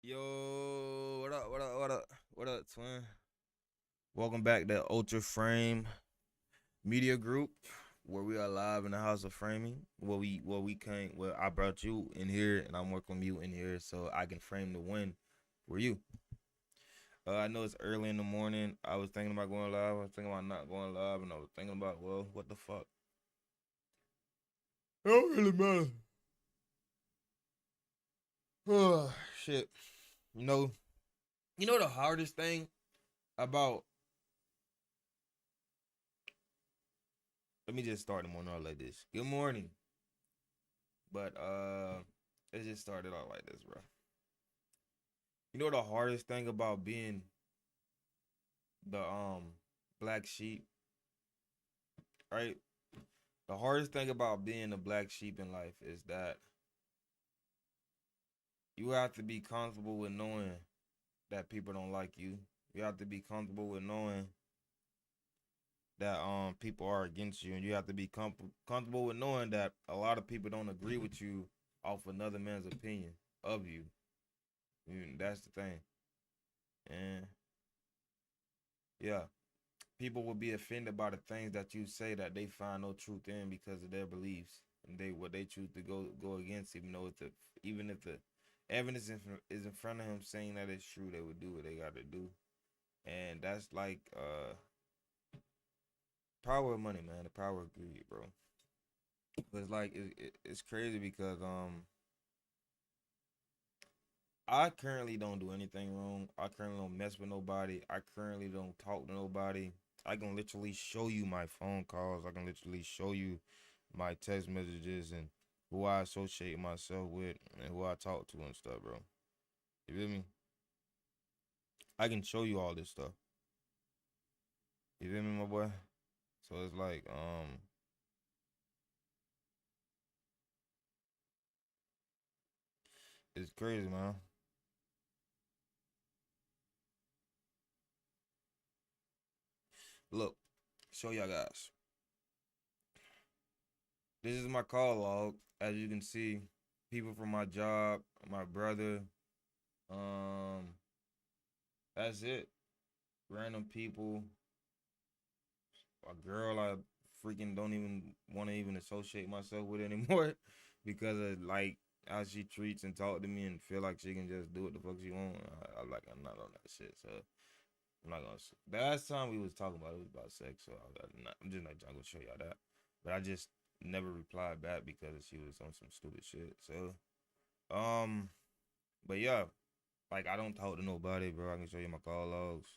Yo, what up, what up, what up, what up, twin? Welcome back to Ultra Frame Media Group, where we are live in the house of framing. Where I brought you in here, and I'm working with you in here so I can frame the win for you. I know it's early in the morning. I was thinking about going live. I was thinking about not going live, and I was thinking about, well, what the fuck? It don't really matter. Oh, shit. You know, the hardest thing about. Let me just start the morning out like this. Good morning. But it just started out like this, bro. You know the hardest thing about being the black sheep, right? The hardest thing about being a black sheep in life is that you have to be comfortable with knowing that people don't like you. You have to be comfortable with knowing that people are against you, and you have to be comfortable with knowing that a lot of people don't agree with you off another man's opinion of you. That's the thing. And yeah, people will be offended by the things that you say that they find no truth in because of their beliefs and what they choose to go against, even if the evidence is in front of him saying that it's true, they would do what they got to do. And that's like power of money, man. The power of greed, bro. But it's like it's crazy because I currently don't do anything wrong. I currently don't mess with nobody. I currently don't talk to nobody. I can literally show you my phone calls. I can literally show you my text messages and who I associate myself with and who I talk to and stuff, bro. You feel me? I can show you all this stuff. You feel me, my boy? So it's like, it's crazy, man. Look, show y'all guys. This is my call log. As you can see, people from my job, my brother, um, that's it. Random people, a girl I freaking don't even want to even associate myself with anymore because of like how she treats and talk to me and feel like she can just do what the fuck she want. I'm not on that shit, so I'm not gonna. The last time we was talking about it was about sex, so I'm just not gonna show y'all that. But I just never replied back because she was on some stupid shit. So but yeah, like I don't talk to nobody, bro. I can show you my call logs.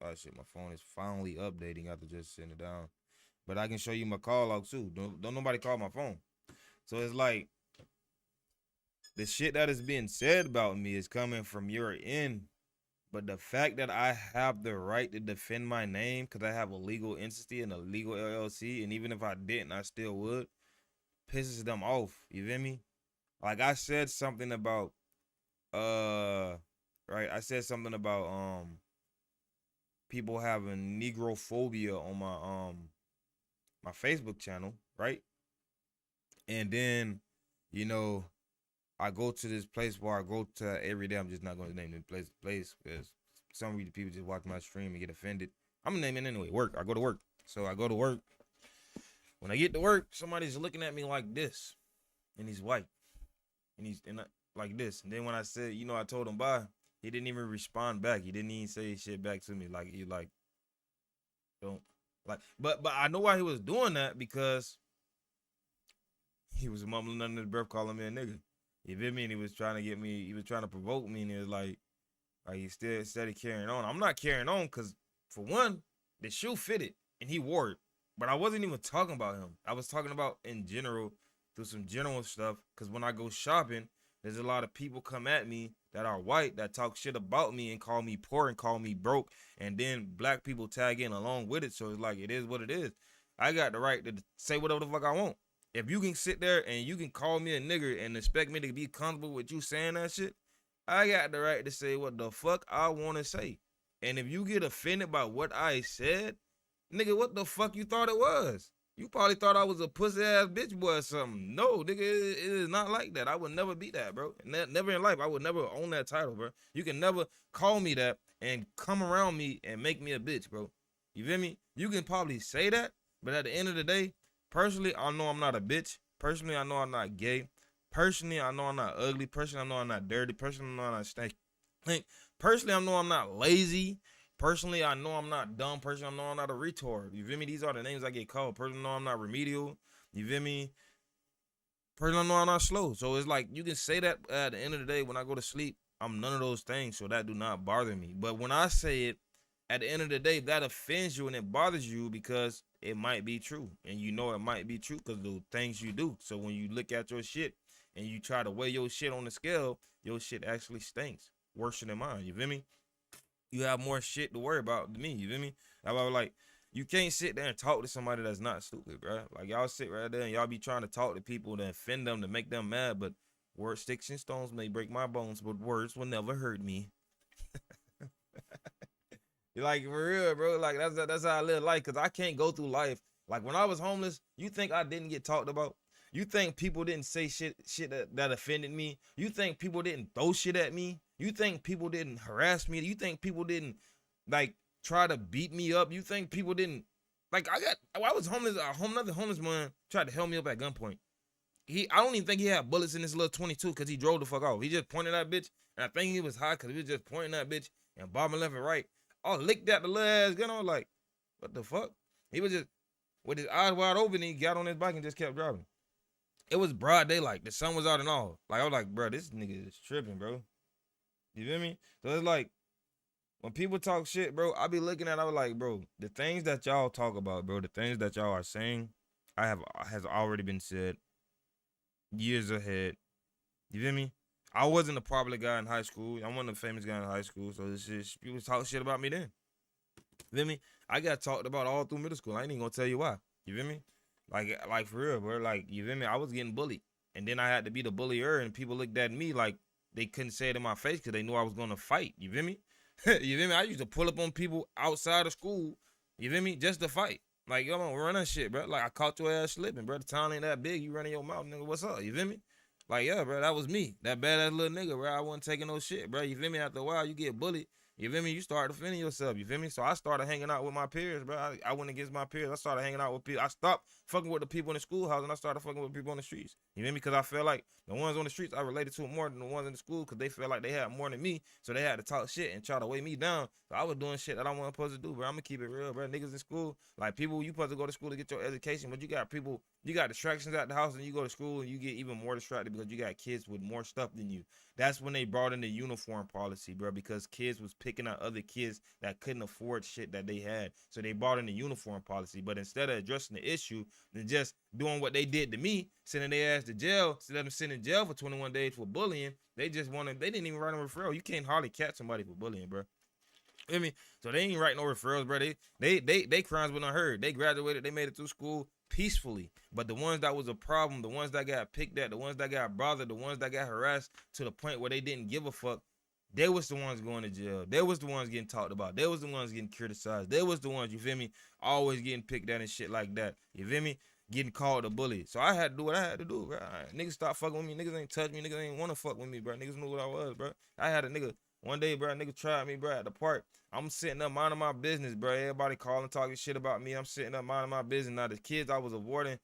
Oh shit, my phone is finally updating after just sitting it down. But I can show you my call log too. Don't nobody call my phone. So it's like the shit that is being said about me is coming from your end. But the fact that I have the right to defend my name because I have a legal entity and a legal LLC, and even if I didn't, I still would, pisses them off. You feel me? Like I said something about right? I said something about people having negrophobia on my Facebook channel, right? And then, you know, I go to this place where I go to every day. I'm just not going to name the place because some people just watch my stream and get offended. I'm gonna name it anyway. Work. I go to work. So I go to work. When I get to work, somebody's looking at me like this, and he's white, and like this. And then when I said, I told him bye, he didn't even respond back. He didn't even say shit back to me. Like he like don't like. But I know why he was doing that because he was mumbling under his breath, calling me a nigga. You feel me? And he was trying to get me. He was trying to provoke me, and he was like he still steady carrying on. I'm not carrying on because, for one, the shoe fitted and he wore it. But I wasn't even talking about him. I was talking about in general, through some general stuff. Because when I go shopping, there's a lot of people come at me that are white that talk shit about me and call me poor and call me broke. And then black people tag in along with it. So it's like, it is what it is. I got the right to say whatever the fuck I want. If you can sit there and you can call me a nigger and expect me to be comfortable with you saying that shit, I got the right to say what the fuck I want to say. And if you get offended by what I said, nigga, what the fuck you thought it was? You probably thought I was a pussy ass bitch boy or something. No, nigga, it is not like that. I would never be that, bro. Never in life. I would never own that title, bro. You can never call me that and come around me and make me a bitch, bro. You feel me? You can probably say that, but at the end of the day, personally, I know I'm not a bitch. Personally, I know I'm not gay. Personally, I know I'm not ugly. Personally, I know I'm not dirty. Personally, I know I'm not stank. Personally, I know I'm not lazy. Personally, I know I'm not dumb. Personally, I know I'm not a retard. You feel me? These are the names I get called. Personally, I know I'm not remedial. You feel me? Personally, I know I'm not slow. So it's like you can say that at the end of the day when I go to sleep, I'm none of those things. So that do not bother me. But when I say it, at the end of the day, that offends you and it bothers you because it might be true. And you know it might be true because of the things you do. So when you look at your shit and you try to weigh your shit on the scale, your shit actually stinks. Worse than mine. You feel me? You have more shit to worry about than me. You feel me? I was like, you can't sit there and talk to somebody that's not stupid, bro. Like y'all sit right there and y'all be trying to talk to people to offend them, to make them mad. But words, sticks, and stones may break my bones, but words will never hurt me. You like for real, bro. Like that's how I live life. Cause I can't go through life. Like when I was homeless, you think I didn't get talked about? You think people didn't say shit that offended me? You think people didn't throw shit at me? You think people didn't harass me? You think people didn't like try to beat me up? You think people didn't like I was homeless, another homeless man tried to help me up at gunpoint. I don't even think he had bullets in his little 22 because he drove the fuck off. He just pointed that bitch, and I think he was high because he was just pointing that bitch and bobbing left and right. I licked at the little ass gun. I was like, what the fuck? He was just with his eyes wide open. He got on his bike and just kept driving. It was broad daylight. The sun was out and all. Like I was like, bro, this nigga is tripping, bro. You feel me? So it's like when people talk shit, bro, I be looking at it, I was like, bro, the things that y'all talk about, bro, the things that y'all are saying, has already been said years ahead. You feel me? I wasn't a popular guy in high school. I wasn't a famous guy in high school. So it's just people talk shit about me then. You feel me? I got talked about all through middle school. I ain't even gonna tell you why. You feel me? Like for real, bro. Like, you feel me? I was getting bullied. And then I had to be the bullier, and people looked at me like they couldn't say it in my face because they knew I was gonna fight. You feel me? You feel me? I used to pull up on people outside of school, you feel me? Just to fight. Like, yo, I'm run that shit, bro. Like, I caught your ass slipping, bro. The town ain't that big. You running your mouth, nigga. What's up? You feel me? Like, yeah, bro, that was me. That badass little nigga, bro. I wasn't taking no shit, bro. You feel me? After a while, you get bullied. You feel me? You start defending yourself. You feel me? So I started hanging out with my peers, bro. I went against my peers. I started hanging out with people. I stopped fucking with the people in the schoolhouse and I started fucking with people on the streets. You feel me? Because I felt like the ones on the streets I related to more than the ones in the school because they felt like they had more than me. So they had to talk shit and try to weigh me down. So I was doing shit that I wasn't supposed to do, bro. I'm going to keep it real, bro. Niggas in school, like people, you supposed to go to school to get your education, but you got people, you got distractions at the house and you go to school and you get even more distracted because you got kids with more stuff than you. That's when they brought in the uniform policy, bro, because kids was picking out other kids that couldn't afford shit that they had. So they brought in the uniform policy. But instead of addressing the issue and just doing what they did to me, sending their ass to jail, instead of them sitting in jail for 21 days for bullying, they didn't even write a referral. You can't hardly catch somebody for bullying, bro. I mean, so they ain't write no referrals, bro. They crimes went unheard. They graduated, they made it through school peacefully. But the ones that was a problem, the ones that got picked at, the ones that got bothered, the ones that got harassed to the point where they didn't give a fuck, they was the ones going to jail. They was the ones getting talked about. They was the ones getting criticized. They was the ones, you feel me, always getting picked at and shit like that. You feel me? Getting called a bully. So I had to do what I had to do, bro. Niggas stop fucking with me. Niggas ain't touch me. Niggas ain't want to fuck with me, bro. Niggas knew what I was, bro. I had a nigga one day, bro. Nigga tried me, bro, at the park. I'm sitting up minding my business, bro. Everybody calling, talking shit about me. I'm sitting up minding my business. Now the kids I was avoiding.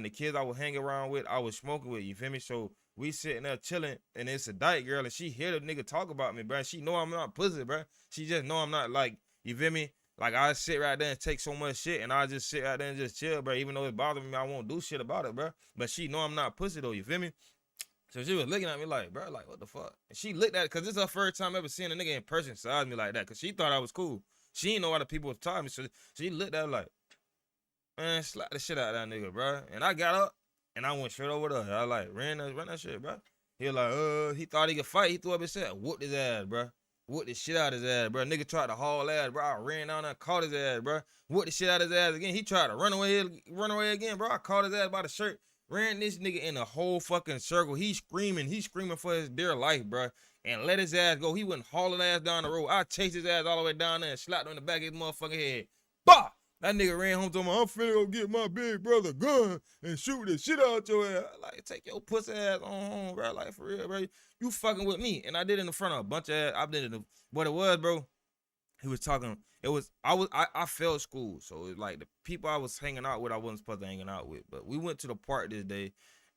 The kids I would hang around with, I was smoking with. You feel me? So we sitting there chilling, and it's a dyke girl, and she hear the nigga talk about me, bro. She know I'm not pussy, bro. She just know I'm not like, you feel me? Like I sit right there and take so much shit, and I just sit right there and just chill, bro. Even though it bothers me, I won't do shit about it, bro. But she know I'm not pussy though. You feel me? So she was looking at me like, bro, like, what the fuck? And she looked at it, because this is her first time ever seeing a nigga in person size me like that, because she thought I was cool. She didn't know why the people was talking me, so she looked at it like, man, slap the shit out of that nigga, bro. And I got up, and I went straight over there. I like, ran that shit, bro. He was like, he thought he could fight. He threw up his head, whooped his ass, bro. Whooped the shit out of his ass, bro. Nigga tried to haul ass, bro. I ran down there, caught his ass, bro. Whooped the shit out of his ass again. He tried to run away again, bro. I caught his ass by the shirt. Ran this nigga in a whole fucking circle. He's screaming for his dear life, bro. And let his ass go. He went hauling ass down the road. I chased his ass all the way down there and slapped him in the back of his motherfucking head. Bah! That nigga ran home to me, I'm finna go get my big brother gun and shoot the shit out your ass. Like, take your pussy ass on home, bro. Like, for real, bro. You fucking with me. And I did it in front of a bunch of ass. I did it. What it was, bro, he was talking. I failed school. So it was like the people I was hanging out with, I wasn't supposed to hanging out with. But we went to the park this day,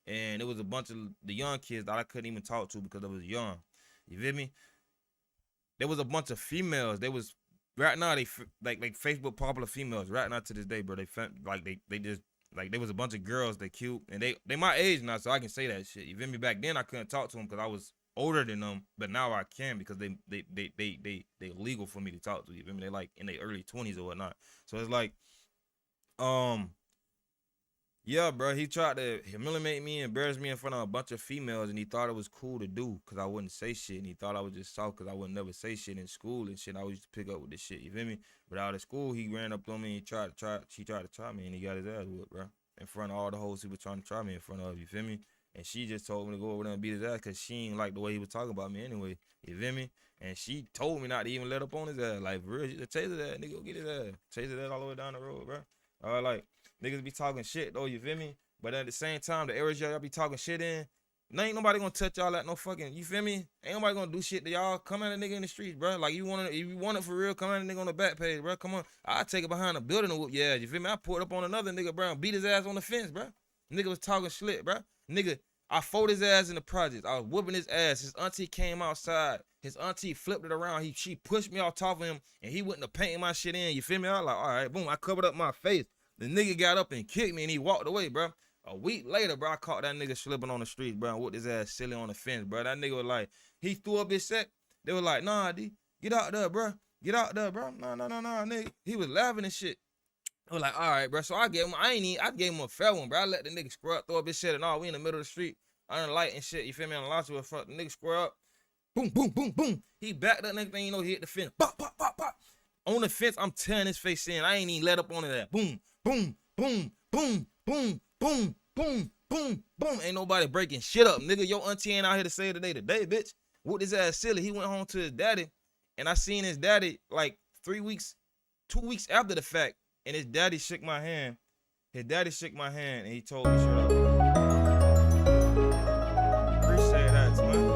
and it was a bunch of the young kids that I couldn't even talk to because I was young. You feel me? There was a bunch of females. They was right now they like Facebook popular females right now to this day, bro. They just like there was a bunch of girls that cute and they my age now, so I can say that shit. You feel me? Back then I couldn't talk to them because I was older than them, but now I can because they legal for me to talk to. You feel me? They like in their early 20s or whatnot. So it's like um yeah, bro, he tried to humiliate me, embarrass me in front of a bunch of females, and he thought it was cool to do because I wouldn't say shit, and he thought I was just soft because I would never say shit in school and shit. I used to pick up with this shit, you feel me? But out of school, he ran up on me, and she tried to try me, and he got his ass whooped, bro, in front of all the hoes he was trying to try me in front of, you feel me? And she just told me to go over there and beat his ass because she ain't like the way he was talking about me anyway, you feel me? And she told me not to even let up on his ass, like, for real, she just chase his ass, nigga, go get his ass. Chase his ass all the way down the road, bro. Like, niggas be talking shit, though, you feel me? But at the same time, the areas y'all be talking shit in, ain't nobody gonna touch y'all at no fucking, you feel me? Ain't nobody gonna do shit to y'all. Come at a nigga in the streets, bro. Like, if you want it for real, come at a nigga on the back page, bro. Come on. I'll take it behind the building and whoop your ass, you feel me? I pulled up on another nigga, bro, and beat his ass on the fence, bro. Nigga was talking shit, bro. Nigga, I folded his ass in the projects. I was whooping his ass. His auntie came outside. His auntie flipped it around. She pushed me off top of him, and he went to painting my shit in, you feel me? I was like, all right, boom. I covered up my face. The nigga got up and kicked me, and he walked away, bro. A week later, bro, I caught that nigga slipping on the street, bro, and whooped his ass silly on the fence, bro. That nigga was like, he threw up his set. They were like, nah, D, get out there, bro. Get out there, bro. Nah, nigga. He was laughing and shit. I was like, all right, bro. So I gave him a fair one, bro. I let the nigga square up, throw up his shit, and all. We in the middle of the street, under the light and shit. You feel me? On the launch with front, the nigga square up. Boom, boom, boom, boom. He backed up, next thing you know, he hit the fence. Pop, pop, pop, pop. On the fence, I'm tearing his face in. I ain't even let up on that. Boom, boom, boom, boom, boom, boom, boom. Boom, boom. Ain't nobody breaking shit up. Nigga, your auntie ain't out here to save the day today, bitch. Whooped his ass silly. He went home to his daddy, and I seen his daddy like 2 weeks after the fact, and his daddy shook my hand. His daddy shook my hand, and he told me, shut up. Appreciate that, man.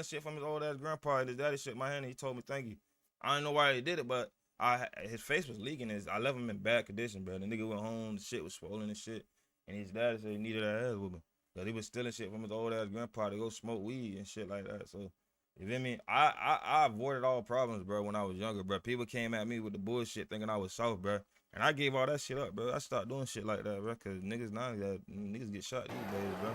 Shit from his old ass grandpa, and his daddy shook my hand and he told me thank you. I don't know why he did it, but his face was leaking. I left him in bad condition, bro. The nigga went home, the shit was swollen and shit, and his daddy said he needed that ass with him because he was stealing shit from his old ass grandpa to go smoke weed and shit like that. So you feel me? I avoided all problems, bro, when I was younger, bro. People came at me with the bullshit thinking I was soft, bro, and I gave all that shit up, bro. I stopped doing shit like that, bro, because niggas get shot these days, bro.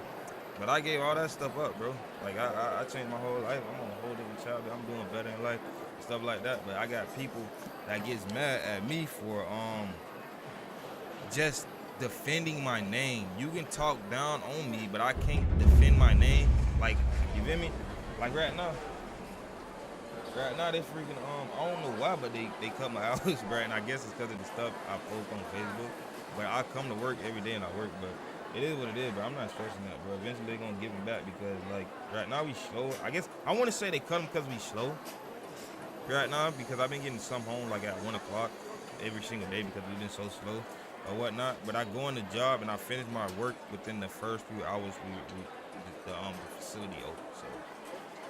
But I gave all that stuff up, bro. Like, I changed my whole life. I'm on a whole different child. I'm doing better in life, stuff like that. But I got people that gets mad at me for just defending my name. You can talk down on me, but I can't defend my name. Like, you feel me? Like right now they freaking I don't know why, but they cut my hours, bro. And I guess it's because of the stuff I post on Facebook. But I come to work every day and I work, but it is what it is, bro. I'm not stressing that, bro. Eventually they're gonna give me back because, like, right now we slow. I guess I want to say they cut them because we slow. Right now, because I've been getting some home like at 1 o'clock every single day because we've been so slow or whatnot. But I go on the job and I finish my work within the first few hours the facility open. So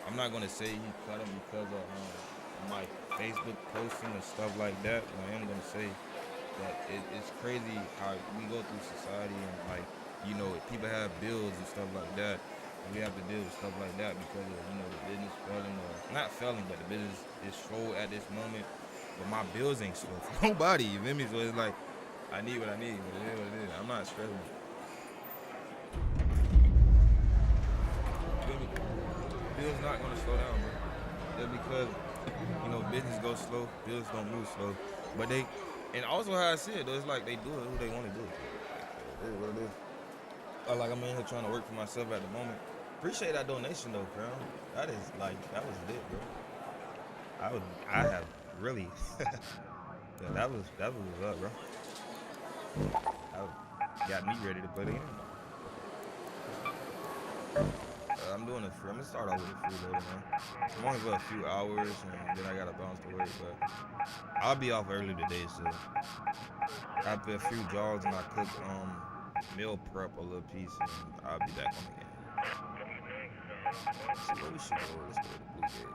I'm not gonna say he cut them because of my Facebook posting and stuff like that. But I am gonna say that it's crazy how we go through society and, like, you know, people have bills and stuff like that, and we have to deal with stuff like that because of, you know, the business failing, or not failing, but the business is slow at this moment. But my bills ain't slow for nobody, you feel me? So it's like, I need what I need, but it is what it is. I'm not stressing. You feel me? Bills not gonna slow down, bro. Just because, you know, business goes slow, bills don't move slow. But they, and also how I see it, though, it's like they do it who they want to do it. is what it is. Like I'm in here trying to work for myself at the moment. Appreciate that donation though, bro. That is like that was lit, bro. I have really yeah, that was what's up, bro. That got me ready to play the game. I'm doing a free. I'm gonna start off with a freeloader, man. I'm only for a few hours, and then I gotta bounce to work. But I'll be off early today, so after a few jogs and I cook meal prep a little piece, and I'll be back on the game. So where we should go? Let's go to the Blue Gate.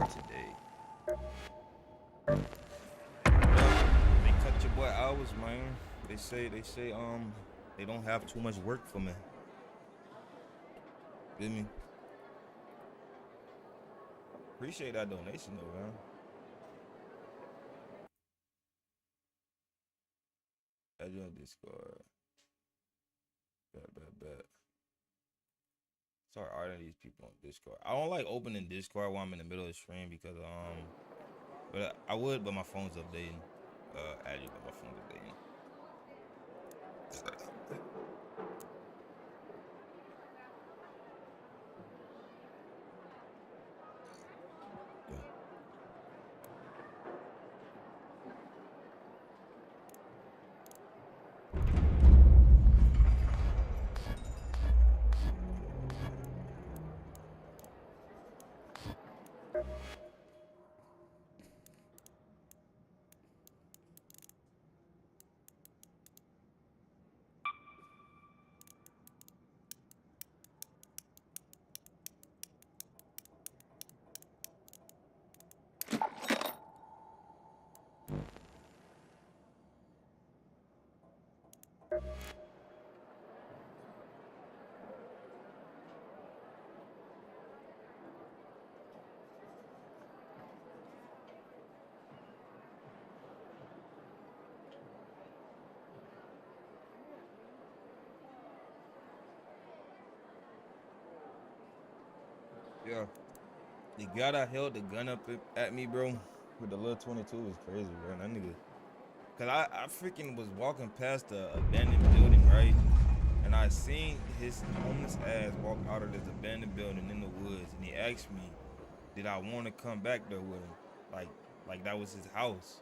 Today. They cut your boy hours, man. They say they don't have too much work for me. Feel me? Appreciate that donation though, man. Add you on Discord. Bet. Start adding these people on Discord. I don't like opening Discord while I'm in the middle of the stream because but I would, but my phone's updating. Add you, but my phone's updating. Yeah. The guy that held the gun up at me, bro, with the little 22 was crazy, bro. That nigga. Cause I freaking was walking past the abandoned building, right? And I seen his homeless ass walk out of this abandoned building in the woods, and he asked me, did I want to come back there with him? Like that was his house.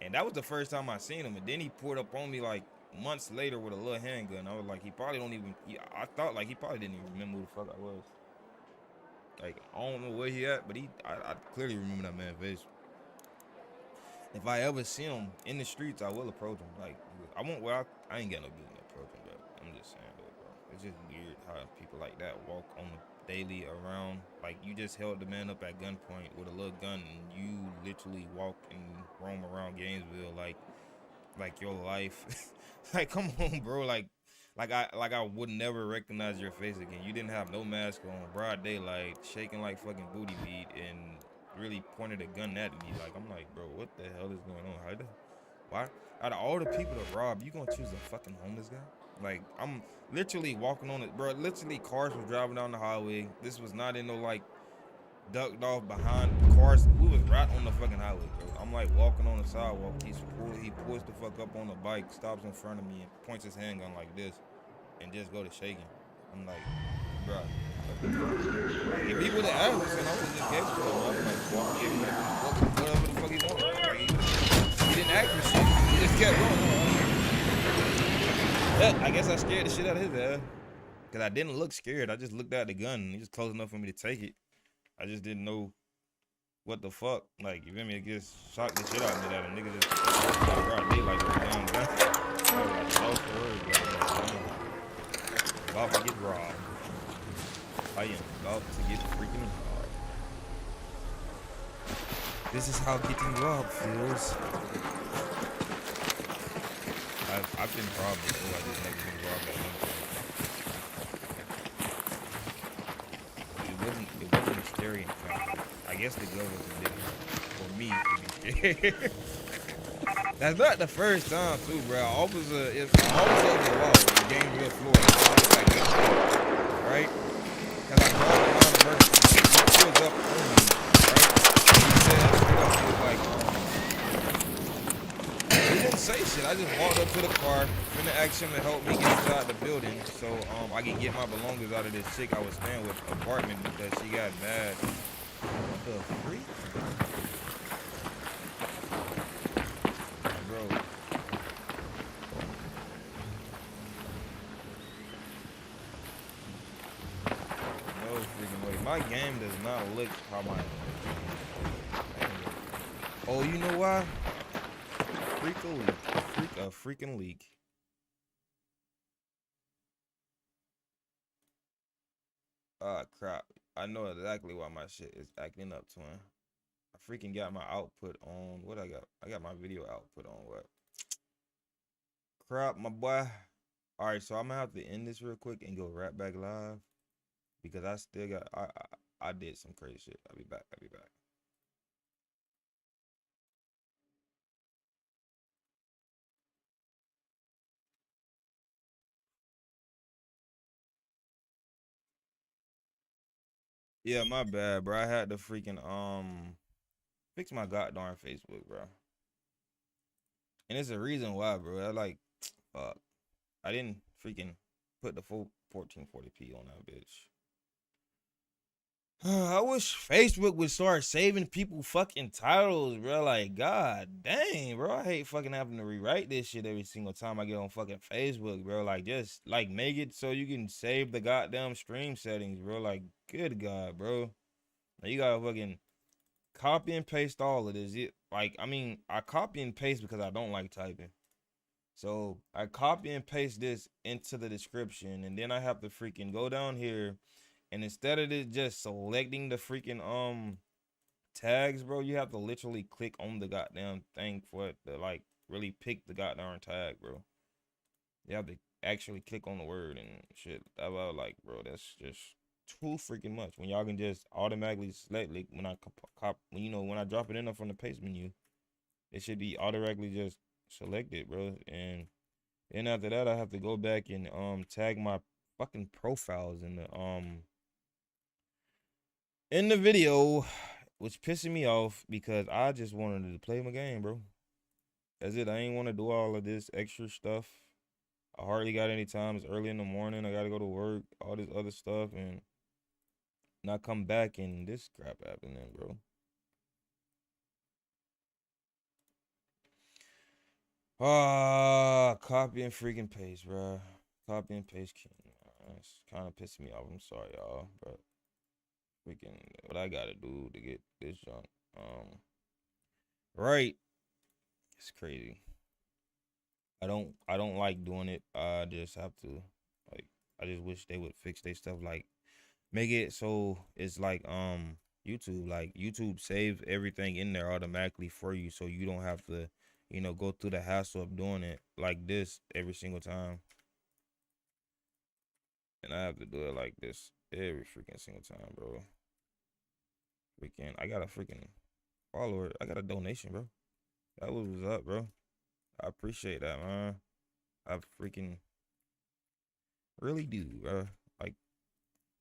And that was the first time I seen him. And then he pulled up on me like months later with a little handgun. I was like, he probably don't even, I thought like he probably didn't even remember who the fuck I was. Like, I don't know where he at, but I clearly remember that man's face. If I ever see him in the streets, I will approach him. Like, I won't, well, I ain't got no business approaching, but I'm just saying, though, bro. It's just weird how people like that walk on the daily around. Like, you just held the man up at gunpoint with a little gun, and you literally walk and roam around Gainesville like your life. Like, come on, bro. Like I would never recognize your face again. You didn't have no mask on, broad daylight, shaking like fucking booty meat, and really pointed a gun at me. Like, I'm like, bro, what the hell is going on? Why? Out of all the people to rob, you gonna choose a fucking homeless guy? Like, I'm literally walking on it, bro. Literally, cars were driving down the highway. This was not in no like ducked off behind cars. We was right on the fucking highway, bro. I'm like walking on the sidewalk. He pulls the fuck up on the bike, stops in front of me, and points his handgun like this, and just go to shaking. I'm like, bro. If he would have asked, then I would just gave it to him. I was like, give him whatever the fuck he wanted. Like, he didn't ask for shit. He just kept going. Yeah, I guess I scared the shit out of his ass. Cause I didn't look scared. I just looked at the gun, and he was close enough for me to take it. I just didn't know what the fuck. Like, you feel me? It just shocked the shit out of me that a nigga just brought me like a damn gun. I was like, lost for words, bro. About to get robbed. I am about to get freaking robbed. This is how getting robbed feels. I've been robbed before. I just never been robbed at one point. It wasn't scary encounter. I guess the gun was a different for me to be scared. That's not the first time too, bro. Officer of the law in Gainesville, Florida. Right? Cause I called him on emergency. He pulls up on me, right? He said, he was like, he didn't say shit. I just walked up to the car. asked him to help me get us out the building so I can get my belongings out of this chick I was staying with apartment because she got mad. What the freak? Bro. No freaking way. My game does not look how my freaking. Oh, you know why? Freak a leak. A freaking leak. Ah, crap. I know exactly why my shit is acting up, twin. I freaking got my output on. What I got? I got my video output on what? Crap, my boy. Alright, so I'm gonna have to end this real quick and go right back live. Because I still got I did some crazy shit. I'll be back. I'll be back. Yeah, my bad, bro. I had to freaking fix my goddamn Facebook, bro. And it's a reason why, bro. I like fuck. I didn't freaking put the full 1440p on that bitch. I wish Facebook would start saving people fucking titles, bro. Like, god dang, bro. I hate fucking having to rewrite this shit every single time I get on fucking Facebook, bro. Like, just like make it so you can save the goddamn stream settings, bro. Like, good god, bro. Like, you gotta fucking copy and paste all of this. Like, I mean, I copy and paste because I don't like typing. So I copy and paste this into the description, and then I have to freaking go down here, and instead of it just selecting the freaking tags, bro, you have to literally click on the goddamn thing for it to like really pick the goddamn tag, bro. You have to actually click on the word and shit. I was like, bro, that's just too freaking much. When y'all can just automatically select, like when I when you know when I drop it in there from the paste menu, it should be automatically just selected, bro. And then after that, I have to go back and tag my fucking profiles in the video, which pissing me off because I just wanted to play my game, bro. That's it. I ain't want to do all of this extra stuff. I hardly got any time. It's early in the morning. I gotta go to work, all this other stuff, and not come back and this crap happening, bro. Ah, copy and freaking paste, bro. Copy and paste king. It's kind of pissing me off. I'm sorry, y'all, but freaking what I gotta do to get this junk. Right. It's crazy. I don't like doing it. I just have to like I just wish they would fix their stuff like make it so it's like YouTube. Like YouTube saves everything in there automatically for you so you don't have to, go through the hassle of doing it like this every single time. And I have to do it like this every freaking single time, bro. Freaking I got a freaking follower. I got a donation, bro. That was up, bro. I appreciate that, man. I freaking really do, bro. Like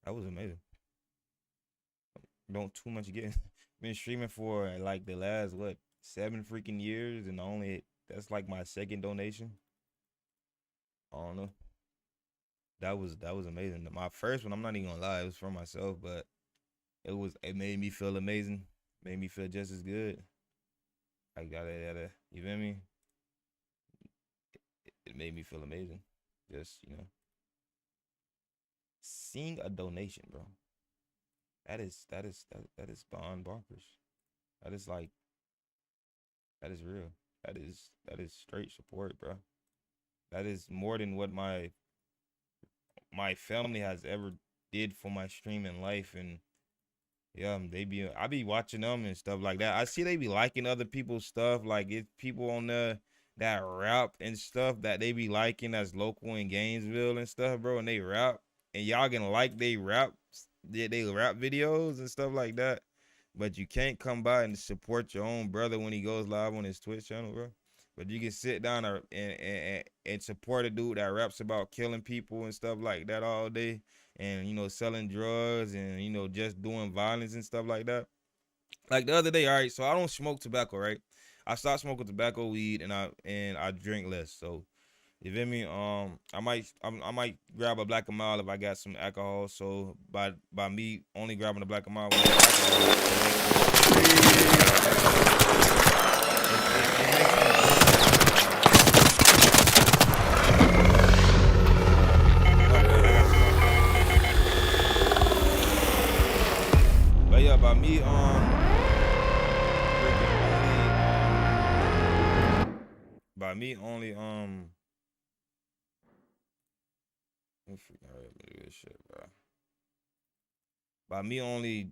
that was amazing. Don't too much get been streaming for like the last what 7 freaking years, and only that's like my second donation. I don't know. That was amazing. My first one, I'm not even gonna lie, it was for myself, but it made me feel amazing. Made me feel just as good. I got it. You feel me? It made me feel amazing. Just seeing a donation, bro. That is beyond bonkers. That is like that is real. That is straight support, bro. That is more than what my family has ever did for my streaming life. And yeah, I be watching them and stuff like that. I see they be liking other people's stuff. Like it's people on there that rap and stuff that they be liking that's local in Gainesville and stuff, bro. And they rap, and y'all can like they rap videos and stuff like that. But you can't come by and support your own brother when he goes live on his Twitch channel, bro. But you can sit down and support a dude that raps about killing people and stuff like that all day, and selling drugs and just doing violence and stuff like that. Like the other day, all right. So I don't smoke tobacco, right? I stopped smoking tobacco, weed, and I drink less. So You feel me? I might grab a black and mild if I got some alcohol. So by me only grabbing a black and mild with but yeah, by me by me only let me freaking hurry up and do this shit, bro. By me only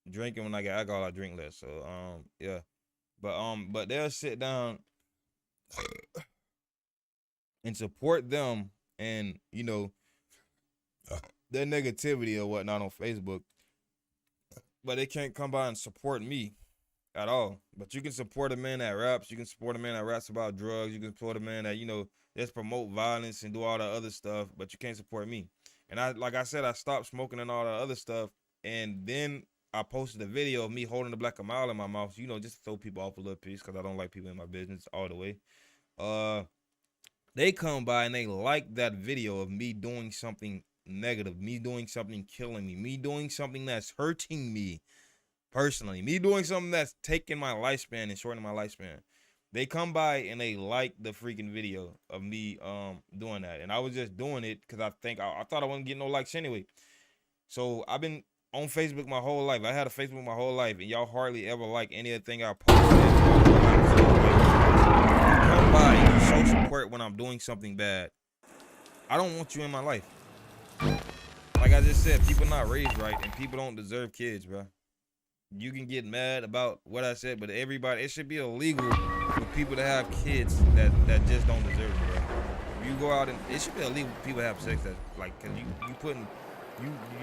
drinking when I get alcohol, I drink less. So yeah. But they'll sit down and support them and their negativity or whatnot on Facebook. But they can't come by and support me at all. But you can support a man that raps. You can support a man that raps about drugs. You can support a man that just promote violence and do all the other stuff. But you can't support me. And like I said, I stopped smoking and all the other stuff. And then I posted a video of me holding the black and mild in my mouth, just to throw people off a little piece because I don't like people in my business all the way. They come by and they like that video of me doing something negative, me doing something killing me doing something that's hurting me personally, me doing something that's taking my lifespan and shortening my lifespan. They come by and they like the freaking video of me doing that. And I was just doing it because I thought I wasn't getting no likes anyway. So I've been on Facebook my whole life. I had a Facebook my whole life, and y'all hardly ever like anything I post. Come by and show support when I'm doing something bad. I don't want you in my life. Like I just said, people not raised right, and people don't deserve kids, bro. You can get mad about what I said, but it should be illegal for people to have kids that just don't deserve it, bro. If you go out and it should be illegal for people to have sex that because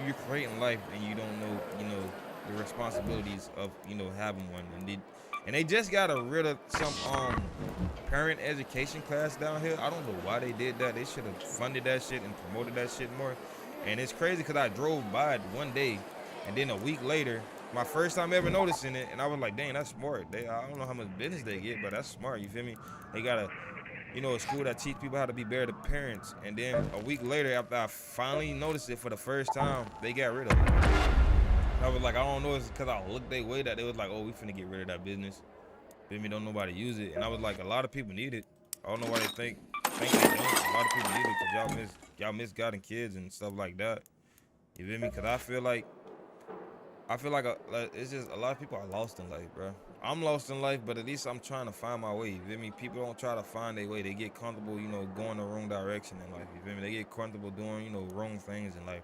you're creating life and you don't know the responsibilities of having one, and they just got rid of some parent education class down here. I don't know why they did that. They should have funded that shit and promoted that shit more. And it's crazy because I drove by it one day, and then a week later, my first time ever noticing it, and I was like, dang, that's smart. I don't know how much business they get, but that's smart. You feel me? They got a school that teach people how to be better to parents. And then a week later, after I finally noticed it for the first time, they got rid of it. I was like, I don't know, it's because I looked their way that they was like, oh, we finna get rid of that business. Feel me? Don't nobody use it. And I was like, a lot of people need it. I don't know why they think they don't. A lot of people need it because y'all misguiding kids and stuff like that. You feel me? Because I feel like it's just a lot of people are lost in life, bro. I'm lost in life, but at least I'm trying to find my way. You feel me? People don't try to find their way. They get comfortable, going the wrong direction in life. You feel me? They get comfortable doing, wrong things in life.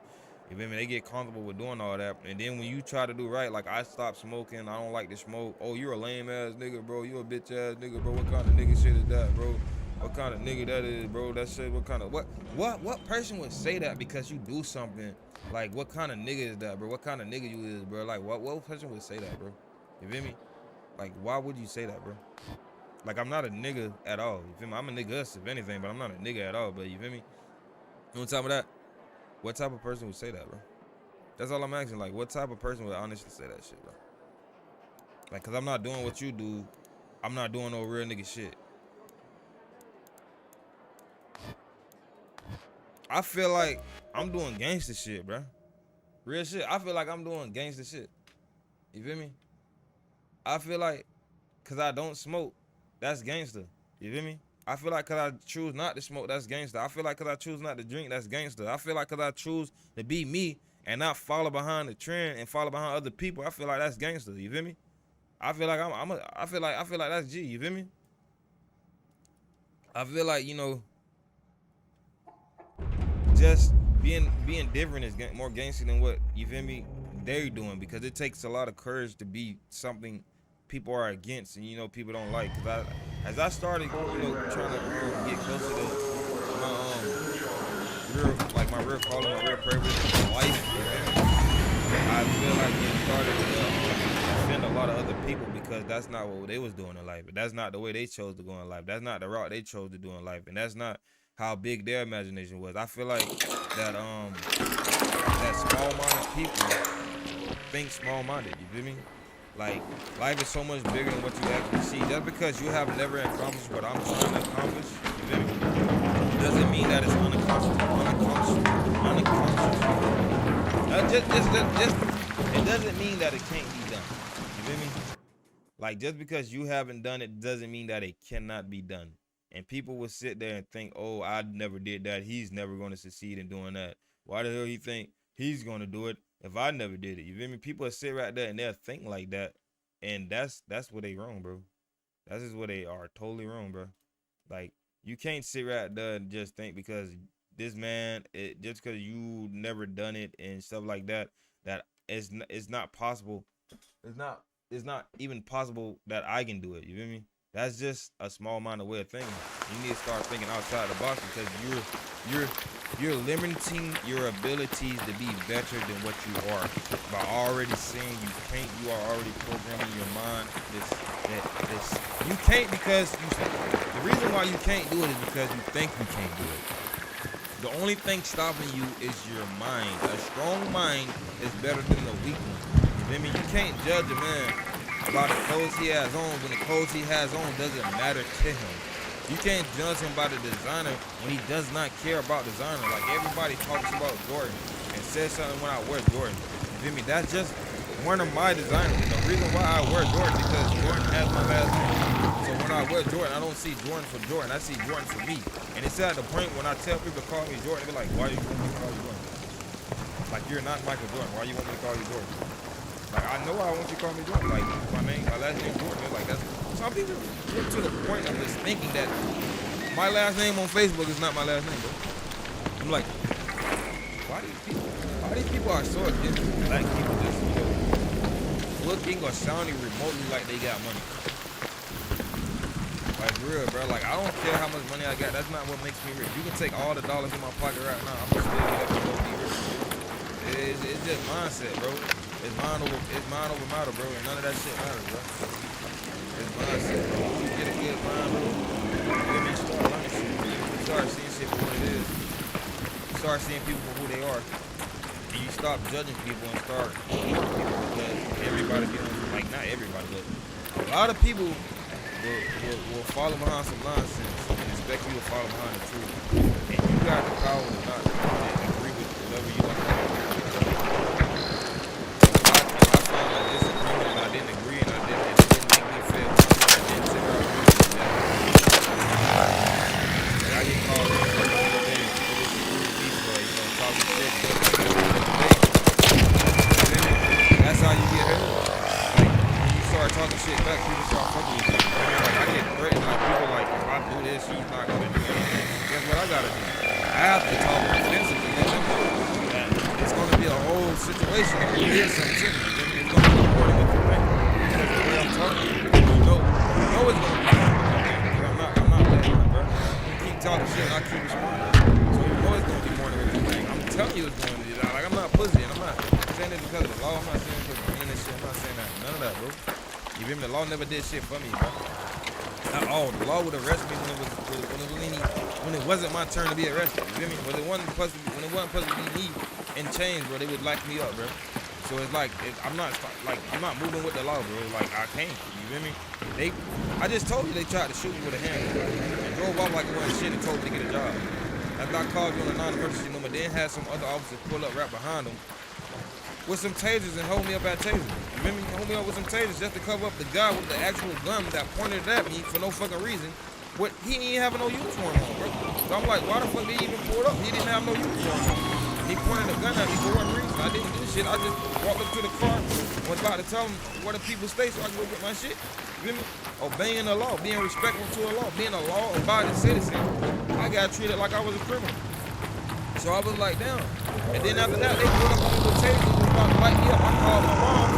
You feel me? They get comfortable with doing all that. And then when you try to do right, like I stopped smoking, I don't like to smoke. Oh, you're a lame ass nigga, bro. You a bitch ass nigga, bro. What kind of nigga shit is that, bro? What kind of nigga that is, bro? That shit, what person would say that because you do something? Like, what kind of nigga is that, bro? What kind of nigga you is, bro? Like, what person would say that, bro? You feel me? Like, why would you say that, bro? Like, I'm not a nigga at all. You feel me? I'm a nigga, if anything, but I'm not a nigga at all. But you feel me? On top of that, what type of person would say that, bro? That's all I'm asking. Like, what type of person would honestly say that shit, bro? Like, cause I'm not doing what you do. I'm not doing no real nigga shit. I feel like I'm doing gangster shit, bro. Real shit. I feel like I'm doing gangster shit. You feel me? I feel like, cause I don't smoke, that's gangster. You feel me? I feel like cause I choose not to smoke, that's gangster. I feel like cause I choose not to drink, that's gangster. I feel like cause I choose to be me and not follow behind the trend and follow behind other people, I feel like that's gangster. You feel me? I feel like I feel like that's G. You feel me? I feel like just being different is more gangster than what, you feel me, they're doing, because it takes a lot of courage to be something people are against and people don't like. Cause as I started trying to get closer to my real calling, my real purpose in life, I feel like it started to offend a lot of other people because that's not what they was doing in life. That's not the way they chose to go in life. That's not the route they chose to do in life, and that's not how big their imagination was. I feel like that small-minded people think small-minded. You feel me? Like, life is so much bigger than what you actually see. Just because you have never accomplished what I'm trying to accomplish, feel me? Doesn't mean that it's unconscious. Just, it doesn't mean that it can't be done. You feel me? Like, just because you haven't done it doesn't mean that it cannot be done. And people will sit there and think, oh, I never did that. He's never going to succeed in doing that. Why the hell he think he's going to do it if I never did it? You feel me? People will sit right there and they'll think like that. And that's where they wrong, bro. That's just where they are totally wrong, bro. Like, you can't sit right there and just think because this man, just because you never done it and stuff like that, that it's not possible. It's not even possible that I can do it. You feel me? That's just a small minded way of thinking. You need to start thinking outside the box because you're limiting your abilities to be better than what you are by already saying you can't. You are already programming your mind this you can't because the reason why you can't do it is because you think you can't do it. The only thing stopping you is your mind. A strong mind is better than a weak one. You feel me? You can't judge a man about the clothes he has on when the clothes he has on doesn't matter to him. You can't judge him by the designer when he does not care about designer. Like, everybody talks about Jordan and says something when I wear Jordan. You feel me? That's just one of my designers. The reason why I wear Jordan is because Jordan has my last name. So when I wear Jordan, I don't see Jordan for Jordan. I see Jordan for me. And it's at the point when I tell people to call me Jordan, they're like, why do you want me to call you Jordan? Like, you're not Michael Jordan. Why you want me to call you Jordan? Like, I know I want you to call me Jordan. Like, my last name Jordan. They're like, that's... Some people get to the point of just thinking that my last name on Facebook is not my last name, bro. I'm like, why these people are so against black people just, looking or sounding remotely like they got money. Like, real, bro. Like, I don't care how much money I got. That's not what makes me rich. You can take all the dollars in my pocket right now. I'm gonna still be able to be rich. It's just mindset, bro. It's mind over matter, bro. And none of that shit matters, bro. It's mindset, bro. You get a good mind, bro. You start learning shit. You start seeing shit for what it is. You start seeing people for who they are. And you stop judging people and start hating people because everybody like, not everybody, but a lot of people will follow behind some nonsense and expect you to follow behind the truth. And you got the power to not agree with whatever you like. I found a disagreement and I didn't agree and it didn't make me feel comfortable. I didn't sit there and agree with that. And I get called in for the day for talking shit. That's how you get hurt. Like, when you start talking shit back, people start fucking with you. Like, I get threatened, like, people like, if I do this, he's not gonna do anything. Guess what I gotta do? I have to talk offensive to them. It's gonna be a whole situation if you did something to me. It's gonna be more than what you think. Because the way I'm talking, you know it's gonna be more than what you think. Because I'm not letting up, bro. You keep talking shit and I keep responding. So you know it's gonna be more than what you think. I'm telling you it's going to be. Like, I'm not pussy and I'm not saying it because of the law. I'm not saying it because of being this shit. I'm not saying that. None of that, bro. You feel me? The law never did shit for me, bro. Not all. The law would arrest me when it wasn't my turn to be arrested. You feel me? When it wasn't supposed to be me in chains, bro, they would lock me up, bro. So it's like I'm not moving with the law, bro. Like, I can't. You feel me? I just told you they tried to shoot me with a handgun and drove off like it wasn't shit and told me to get a job. After I called you on a non-emergency number, then had some other officers pull up right behind them with some tasers and hold me up at tasers. You feel me? Hold me up with some tasers just to cover up the guy with the actual gun that pointed at me for no fucking reason. What? He ain't having no uniform on, bro. So I'm like, why the fuck did he even pull up? He didn't have no uniform on. He pointed a gun at me for what reason? I didn't do shit. I just walked up to the car, was about to tell him where the people stay so I can go get my shit. You feel me? Obeying the law, being respectful to the law, being a law-abiding citizen. I got treated like I was a criminal. So I was like, damn. And then after that, they pulled up on me with tasers and about to light me up. I called my mom,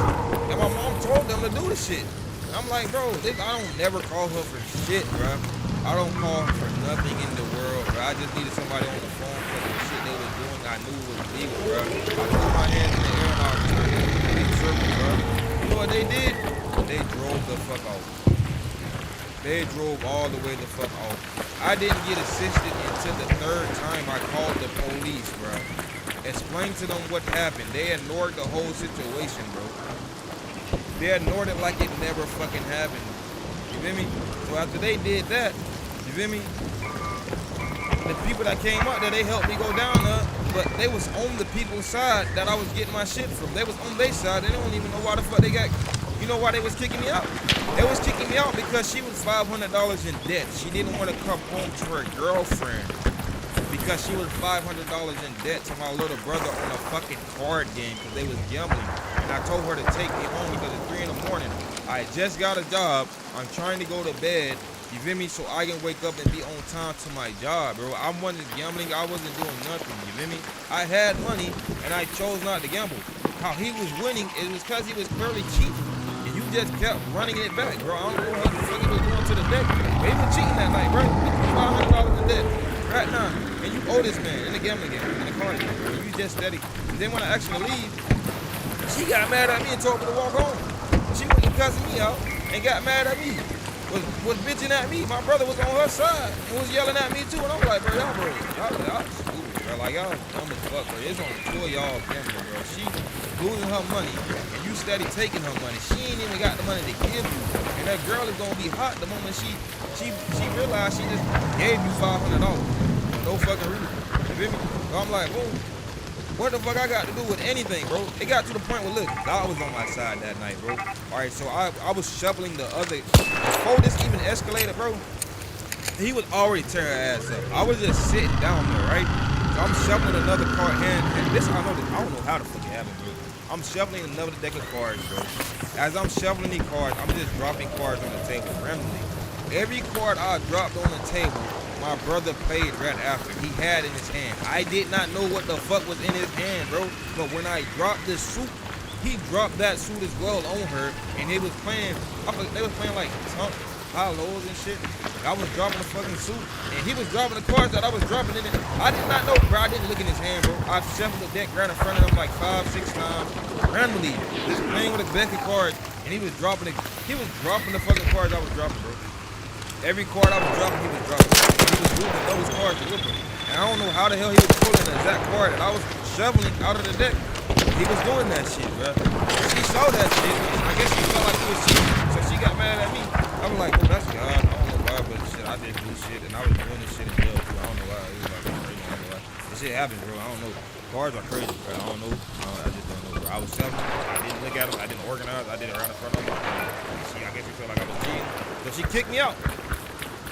and my mom told them to do the shit. I'm like, bro, I don't never call her for shit, bro. I don't call her for nothing in the world, bro. I just needed somebody on the phone for the shit they was doing. I knew it was legal, bro. I put my hands in the air and I was turning in big circles, bro. You know what they did? They drove the fuck off. They drove all the way the fuck off. I didn't get assisted until the third time I called the police, bro. Explained to them what happened. They ignored the whole situation, bro. They ignored it like it never fucking happened. You feel me? So after they did that, you feel me? the people that came up there, they helped me go down there, but they was on the people's side that I was getting my shit from. They was on their side. They don't even know why the fuck they got. You know why they was kicking me out? They was kicking me out because she was $500 in debt. She didn't want to come home to her girlfriend because she was $500 in debt to my little brother on a fucking card game because they was gambling. And I told her to take me home because it's 3 in the morning. I just got a job. I'm trying to go to bed. You feel me? So I can wake up and be on time to my job, bro. I wasn't gambling. I wasn't doing nothing. You feel me? I had money and I chose not to gamble. How he was winning, it was because he was clearly cheating. And you just kept running it back, bro. I don't know what the fuck he was doing to the deck. But he was cheating that night, bro. $500 in debt. Right now. And you owe this man in the gambling game, in the card game, bro. You just steady. And then when I actually leave, she got mad at me and told me to walk home. She went and cussing me out and got mad at me. Was bitching at me. My brother was on her side and was yelling at me too. And I'm like, bro, y'all stupid, bro. Like, y'all dumb as fuck, bro. It's only 2 of y'all gambling, bro. She losing her money and you steady taking her money. She ain't even got the money to give you. And that girl is gonna be hot the moment she realized she just gave you $500. No fucking reason. You feel me? So I'm like, whoa. What the fuck I got to do with anything, bro? It got to the point where, look, God was on my side that night, bro. All right, so I was shoveling the other. Before this even escalated, bro, he was already tearing her ass up. I was just sitting down there, right? So I'm shoveling another card, and this, I don't know how the fuck it happened, bro. I'm shoveling another deck of cards, bro. As I'm shoveling these cards, I'm just dropping cards on the table randomly. Every card I dropped on the table, my brother played right after. He had in his hand. I did not know what the fuck was in his hand, bro. But when I dropped this suit, he dropped that suit as well on her. And they was playing, they was playing like high lows and shit. I was dropping the fucking suit. And he was dropping the cards that I was dropping in it. I did not know, bro. I didn't look in his hand, bro. I shuffled the deck right in front of him like 5, 6 times. Randomly. Just playing with a deck of cards. And he was dropping the fucking cards I was dropping, bro. Every card I was dropping, he was dropping. He was moving those cards with him. And I don't know how the hell he was pulling the exact card that I was shoveling out of the deck. He was doing that shit, bro. She saw that shit. I guess she felt like he was cheating. So she got mad at me. I was like, oh, that's God. I don't know why, but shit, I did do shit. And I was doing this shit in jail, too. I don't know why. It was like crazy. I don't know why. This shit happens, bro. I don't know. Cards are crazy, bro. I don't know. I just don't know, bro. I was shoveling. I didn't look at them. I didn't organize. I did it right in front of them. I guess she felt like I was cheating. So she kicked me out.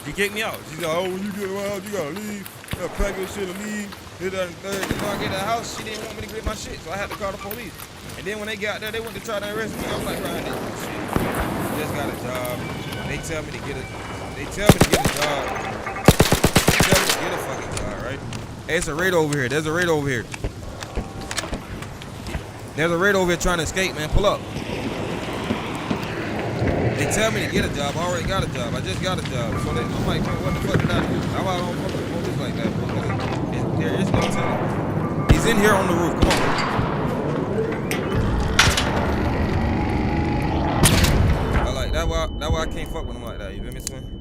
She kicked me out. She's like, oh, when you get around, you gotta leave. You gotta pack your shit and leave. This, that, and third. You know, I get to the house, she didn't want me to get my shit, so I had to call the police. And then when they got there, they went to try to arrest me. I'm like, bro, I didn't do shit. I just got a job. They tell me to get a job. They tell me to get a fucking job, right? Hey, it's a raid over here. There's a raid over here. There's a raid over here trying to escape, man. Pull up. They tell me to get a job. I already got a job. I just got a job. So I'm like, man, what the fuck did I do? That's why I don't fuck with police like that, bro. There is no telling. He's in here on the roof. Come on. I like that. That's why I can't fuck with him like that. You feel me, son?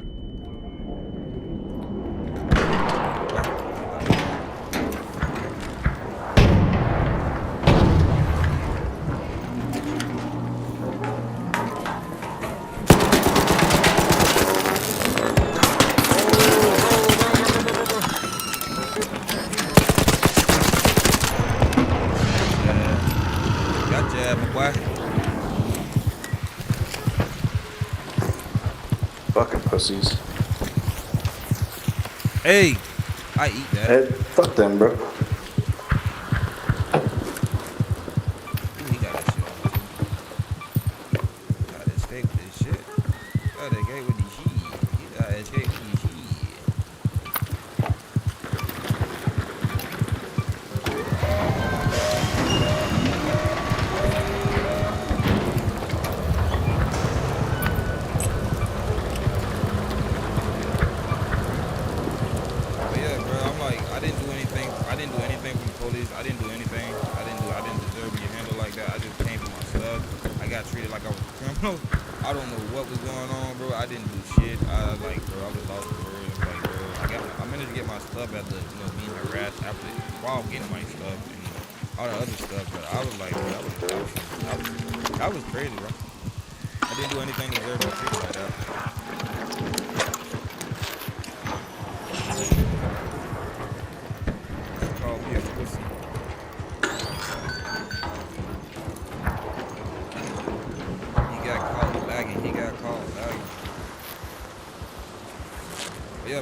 Fucking pussies. Hey, I eat that. Hey, fuck them, bro. Ooh, he got that shit on too. Got to escape with this shit. Got to escape with this shit. He got to escape with this shit. I didn't do anything. I didn't deserve to get handled like that. I just came for my stuff. I got treated like I was a criminal. I don't know what was going on, bro. I didn't do shit. I was lost for words. Like, bro, I managed to get my stuff after, being harassed while getting my stuff and all the other stuff. But I was like, bro, that was crazy, bro. I didn't do anything to deserve to treat like that.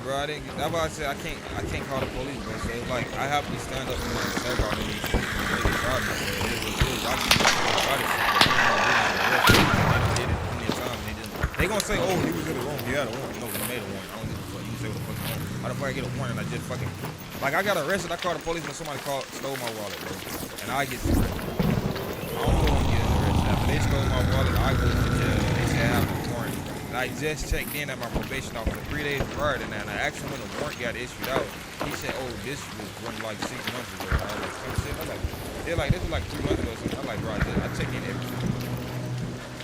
bro. I didn't. That's why I said I can't call the police, bro. So it's like I have to stand up for myself out in these streets and make it drive me. So it is what it is. I can do about it, but they don't do nothing. Arrest me. I done did it plenty of times. They gonna say, oh, he was in the room. He had a warrant. No, he made a warrant. I don't give a fuck. You can say what the fuck you want. How the fuck I get a warrant and I just fucking like I got arrested. I called the police when somebody stole my wallet, bro, and I get arrested. I don't know when getting arrested. After they stole my wallet, I go to jail. They say I have a warrant. And I just checked in at my probation officer 3 days prior to that. And I asked him when the warrant got issued out. He said, oh, this was from like 6 months ago. And I was like, some shit. I'm like, they're like, this was like 3 months ago or something. I'm like, bro, I check in every day.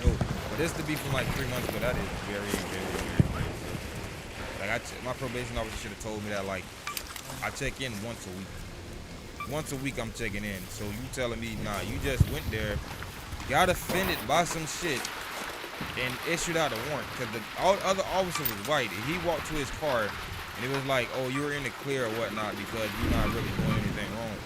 So, but this to be from like 3 months ago, that is very, very, very crazy. Like, my probation officer should have told me that, like, I check in once a week. Once a week I'm checking in. So you telling me, nah, you just went there, got offended by some shit, and issued out a warrant. Because the other officer was white. And he walked to his car, and it was like, oh, you were in the clear or whatnot because you're not really doing anything wrong.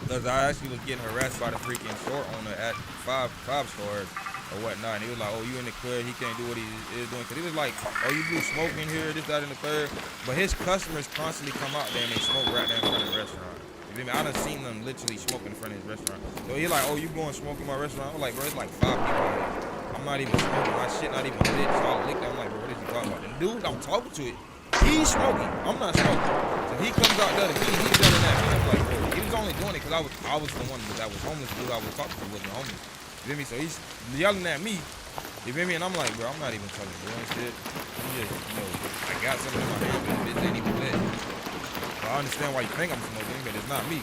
Because I actually was getting harassed by the freaking store owner at five stores or whatnot. And he was like, oh, you in the clear. He can't do what he is doing. Because he was like, oh, you blew smoke in here, this, that, and the third. But his customers constantly come out there and they smoke right there in front of the restaurant. You feel me? I done seen them literally smoke in front of his restaurant. So he like, oh, you going smoke in my restaurant? I'm like, bro, it's like 5 people here. I'm not even smoking. My shit not even lit. So I licked. I'm like, bro, what is he talking about? The dude I'm talking to, he's smoking. I'm not smoking. So he comes out there to me. He's yelling at me. I'm like, bro, he was only doing it because I was the one that was homeless. The dude I was talking to wasn't homeless. You feel me? So he's yelling at me. You feel me? And I'm like, bro, I'm not even fucking doing shit. I'm just, I got something in my hand, but the bitch ain't even lit. So I understand why you think I'm smoking, but it's not me.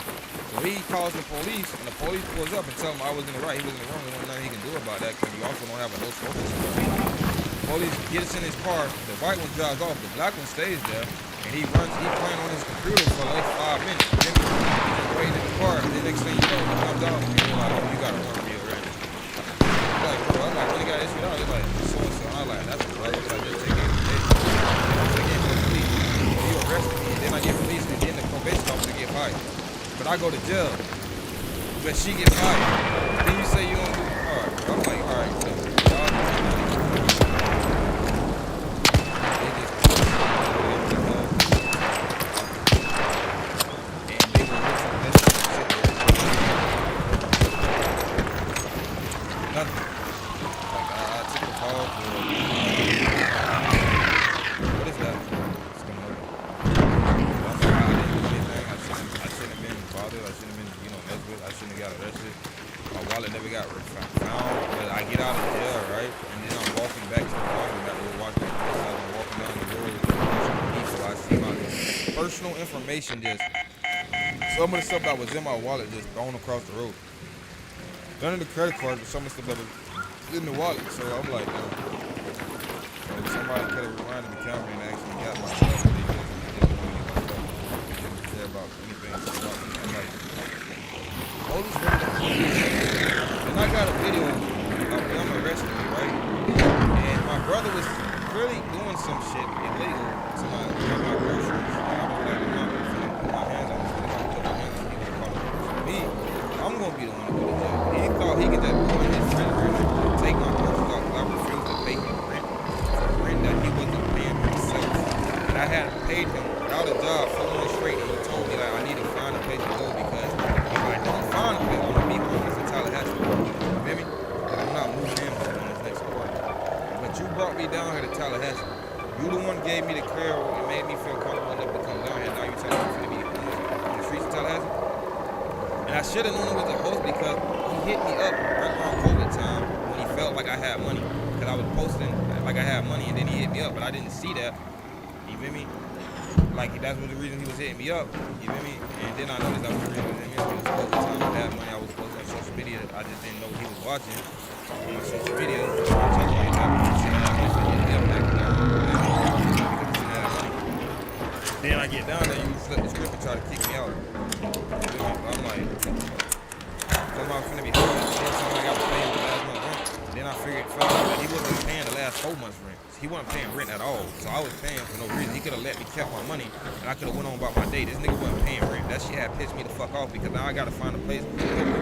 So he calls the police, and the police pulls up and tell him I was in the right. He was in the wrong. There wasn't nothing he can do about that because we also don't have a no smoking zone. The police gets in his car. The white one drives off. The black one stays there, and he playing on his computer for like 5 minutes. Then he's waiting in the car. And the next thing you know, he comes out and he's like, oh, you got a warrant for your arrest. I'm like, bro, I'm like, when he got issued out, he's like, so and so. I'm like, that's a brother. I just take it. I gave him the police. He arrested me, and then I get released, and then the probation officer get fired. But I go to jail, but she gets fired. Then you say you don't do hard. I'm like, all right, so y'all nothing. Like I took the call for what is that? It's coming over. I'm like, I didn't do anything. I shouldn't have been bothered. I shouldn't have been, messed with. I shouldn't have got arrested. My wallet never got found. But I get out of jail, right? And then I'm walking back to the laundromat. We're watching the police. I'm walking down the road. So I see my personal information just some of the stuff that was in my wallet just thrown across the road. None of the credit cards, but some of the stuff that was in the wallet. So I'm like, so somebody could have reminded the camera and actually got my stuff. They didn't want to get my stuff. They didn't care about anything about me. I'm like, police really don't care. And I got a video of them arresting me, right? And my brother was really doing some shit illegal to my groceries. And I was like, I'm not going to put my hands on this. If I put my hands on this, he's going to call the police. Me, I'm going to be the one to go to jail. He thought he could just go in his rent and take my groceries off because I refused to pay him rent for rent that he wasn't paying himself. And I had paid him without a job 4 months straight, and he told me like I need to find a place to go because if I don't find a place, I'm gonna be homeless in Tallahassee. You feel me? Because I'm not moving in on this next apartment. But you brought me down here to Tallahassee. You the one gave me the clear and made me feel comfortable enough to come down here. Now you telling me I'm gonna be homeless on the streets of Tallahassee? And I should have known it was a host because he hit me up right around COVID time when he felt like I had money. Because I was posting like I had money and then he hit me up, but I didn't see that. You feel me? Like that's was the reason he was hitting me up. You feel me? And then I noticed that was the reason he was hitting me up. It was COVID time. I had money. I was posting on social media. I just didn't know he was watching on my social media. Then I get down there, you flip the script and try to kick me out. I'm like, somehow I'm finna be hard. Then somebody got to pay him the last month rent. Then I found out that he wasn't paying the last ask 4 months rent. He wasn't paying rent at all, so I was paying for no reason. He could have let me kept my money, and I could have went on about my day. This nigga wasn't paying rent. That shit had pissed me the fuck off because now I gotta find a place to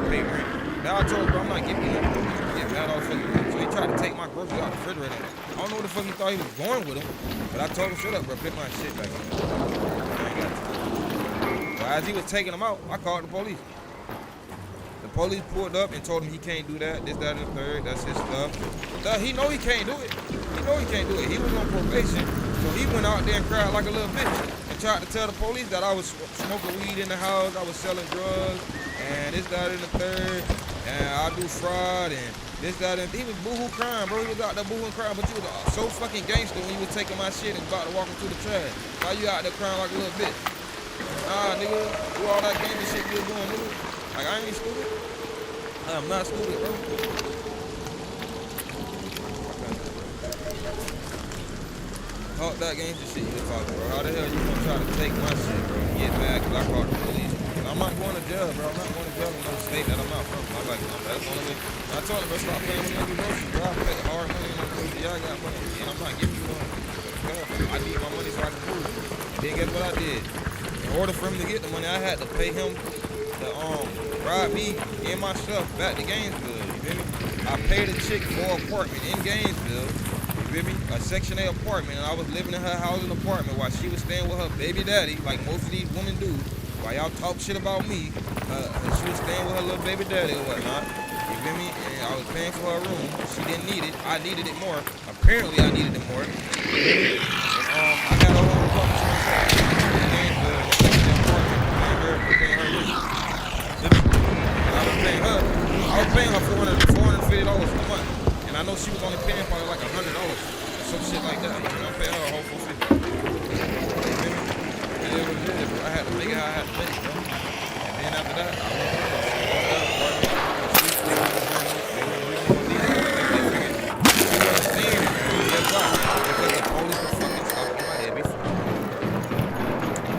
pay rent. Now I told him, bro, I'm not giving you nothing. Get mad all fucking money. So he tried to take my groceries out of the refrigerator. I don't know what the fuck he thought he was going with him, but I told him, shut up, bro, put my shit back in. I ain't got time. So as he was taking them out, I called the police. The police pulled up and told him he can't do that, this, that, and the third. That's his stuff. He know he can't do it. He know he can't do it. He was on probation, so he went out there and cried like a little bitch and tried to tell the police that I was smoking weed in the house, I was selling drugs, and this, that, and the third, and I do fraud, and this, that, and he was boohoo crying, bro. He was out there boohooing crying, but you was so fucking gangster when you was taking my shit and about to walk into the trash. Why you out there crying like a little bitch? Nah, nigga, do all that gangster shit you was doing, nigga. Like, I ain't stupid. I am not stupid, bro. Talk that gangster shit you talking, bro. How the hell you gonna try to take my shit, bro, and get mad because I called the police? I'm not going to jail, bro. I'm not going to jail in no state that I'm not from. I'm like, that's the only way. I told him, bro, stop playing with niggas groceries, bro. I pay hard money on my groceries. Y'all got money, and I'm not giving you one. I need my money so I can prove it. And then guess what I did? In order for him to get the money, I had to pay him to ride me and my stuff back to Gainesville. You feel me? I paid a chick for an apartment in Gainesville. You feel me? A Section 8 apartment, and I was living in her house and apartment while she was staying with her baby daddy, like most of these women do. While y'all talk shit about me, she was staying with her little baby daddy or whatnot. You feel me? And I was paying for her room. She didn't need it. I needed it more. Apparently, I needed it more. And, I had a whole apartment to myself. Paying her rent. And I was paying her. I was paying her $450 a month. And I know she was only paying probably like $100 or some shit like that. And I'm paying her a whole $450. You feel me? It was good, bro. I had to make it how I had to make it, bro. And then after that, I went home.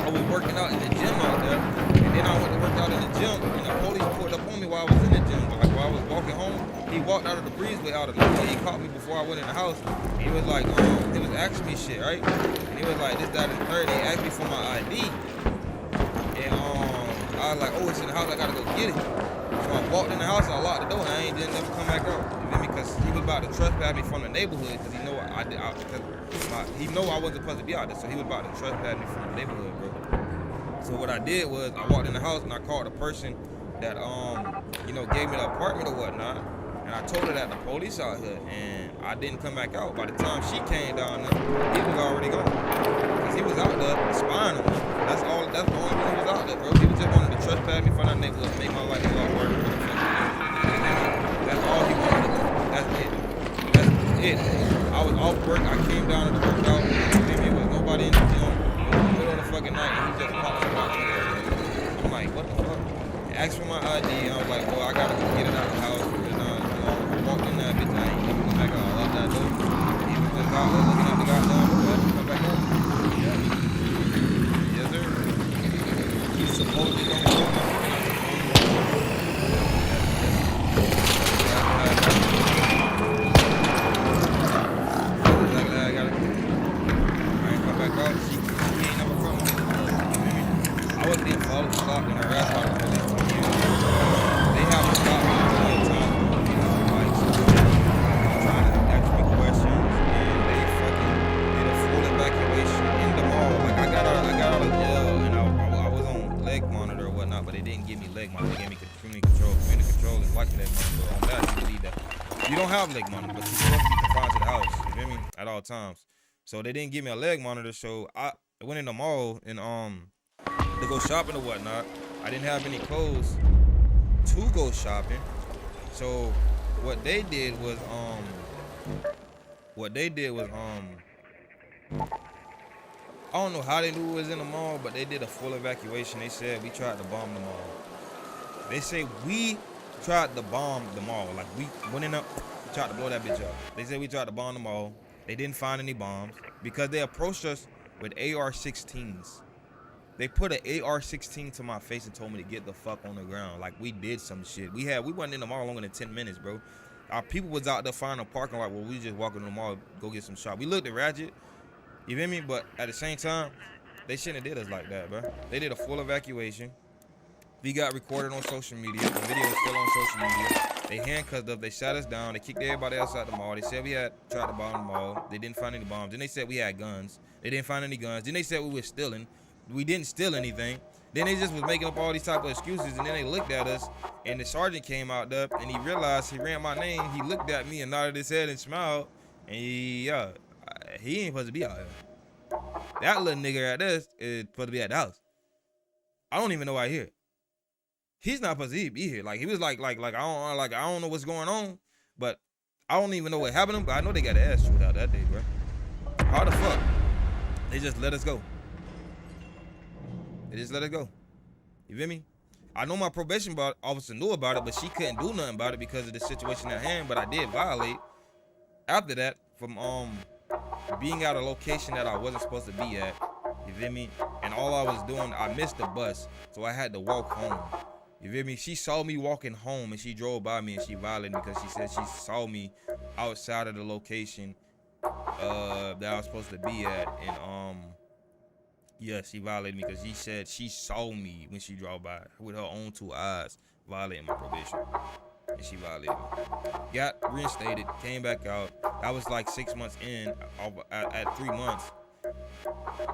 I was working out in the gym out there, and then I went to work out in the gym, and the police pulled up on me while I was in the gym. Like while I was walking home, he walked out of the breezeway out of nowhere. He caught me before I went in the house. He was like, he was asking me shit, right? And he was like, this, that, and the third. He asked me for my ID. And I was like, oh, it's in the house, I gotta go get it. So I walked in the house, I locked the door, and I ain't didn't never come back out. You feel me? Because he was about to trespass me from the neighborhood, because he know he know I wasn't supposed to be out there, so he was about to trespass me from the neighborhood, bro. So what I did was I walked in the house and I called the person that gave me the apartment or whatnot, and I told her that the police out here, and I didn't come back out. By the time she came down there, he was already gone. Cause he was out there spying on me. That's the only reason he was out there, bro. He was just wanted to trespass me from that neighborhood, make my life a lot worse. That's all he wanted to do. That's it. That's it. I was off work. I came down to the workout. There was nobody in the gym. It was in the middle of the fucking night, and he just popped some out there. I'm like, what the fuck? He asked for my ID, and I was like, well, I gotta go get it out of the house. I walked in that bitch, I ain't never come back out. I locked that door. He was just out there looking at the goddamn door. I didn't come back out. Yeah. Yes, sir. He's supposedly gonna go now. I was being followed, stopped, and harassed by the police for years. They haven't stopped me all the time. Like, trying to ask me questions, and they fucking did a full evacuation in the mall. Like, I got out of jail, and I was on leg monitor or whatnot, but they didn't give me leg monitor. They gave me community control. Community control is like leg monitor. On that, you believe that. You don't have leg monitor, but you're supposed to be confined to the house. You feel me? At all times. So they didn't give me a leg monitor, so I went in the mall and to go shopping or whatnot. I didn't have any clothes to go shopping. So what they did was I don't know how they knew it was in the mall, but they did a full evacuation. They said we tried to bomb the mall. They say we tried to bomb the mall. Like we went in up, tried to blow that bitch up. They said we tried to bomb the mall. They didn't find any bombs because they approached us with AR-16s. They put an AR-16 to my face and told me to get the fuck on the ground. Like we did some shit. We wasn't in the mall longer than 10 minutes, bro. Our people was out there finding a parking lot where we just walking in the mall, go get some shop. We looked at ratchet, you feel me? But at the same time, they shouldn't have did us like that, bro. They did a full evacuation. We got recorded on social media. The video is still on social media. They handcuffed us. They shot us down. They kicked everybody else out the mall. They said we had tried to bomb the mall. They didn't find any bombs. Then they said we had guns. They didn't find any guns. Then they said we were stealing. We didn't steal anything. Then they just was making up all these type of excuses. And then they looked at us, and the sergeant came out there, and he realized he ran my name. He looked at me and nodded his head and smiled. And he ain't supposed to be out here. That little nigga right there is supposed to be at the house. I don't even know why he here. He's not supposed to be here. Like he was like I don't know what's going on, but I don't even know what happened to him. But I know they got their ass chewed out that day, bro. How the fuck? They just let us go. They just let us go. You feel me? I know my probation officer knew about it, but she couldn't do nothing about it because of the situation at hand. But I did violate after that from being at a location that I wasn't supposed to be at. You feel me? And all I was doing, I missed the bus, so I had to walk home. You feel me? She saw me walking home and she drove by me and she violated me because she said she saw me outside of the location that I was supposed to be at. And yeah, she violated me because she said she saw me when she drove by with her own 2 eyes, violating my probation. And she violated me. Got reinstated, came back out. I was like 6 months in, at 3 months.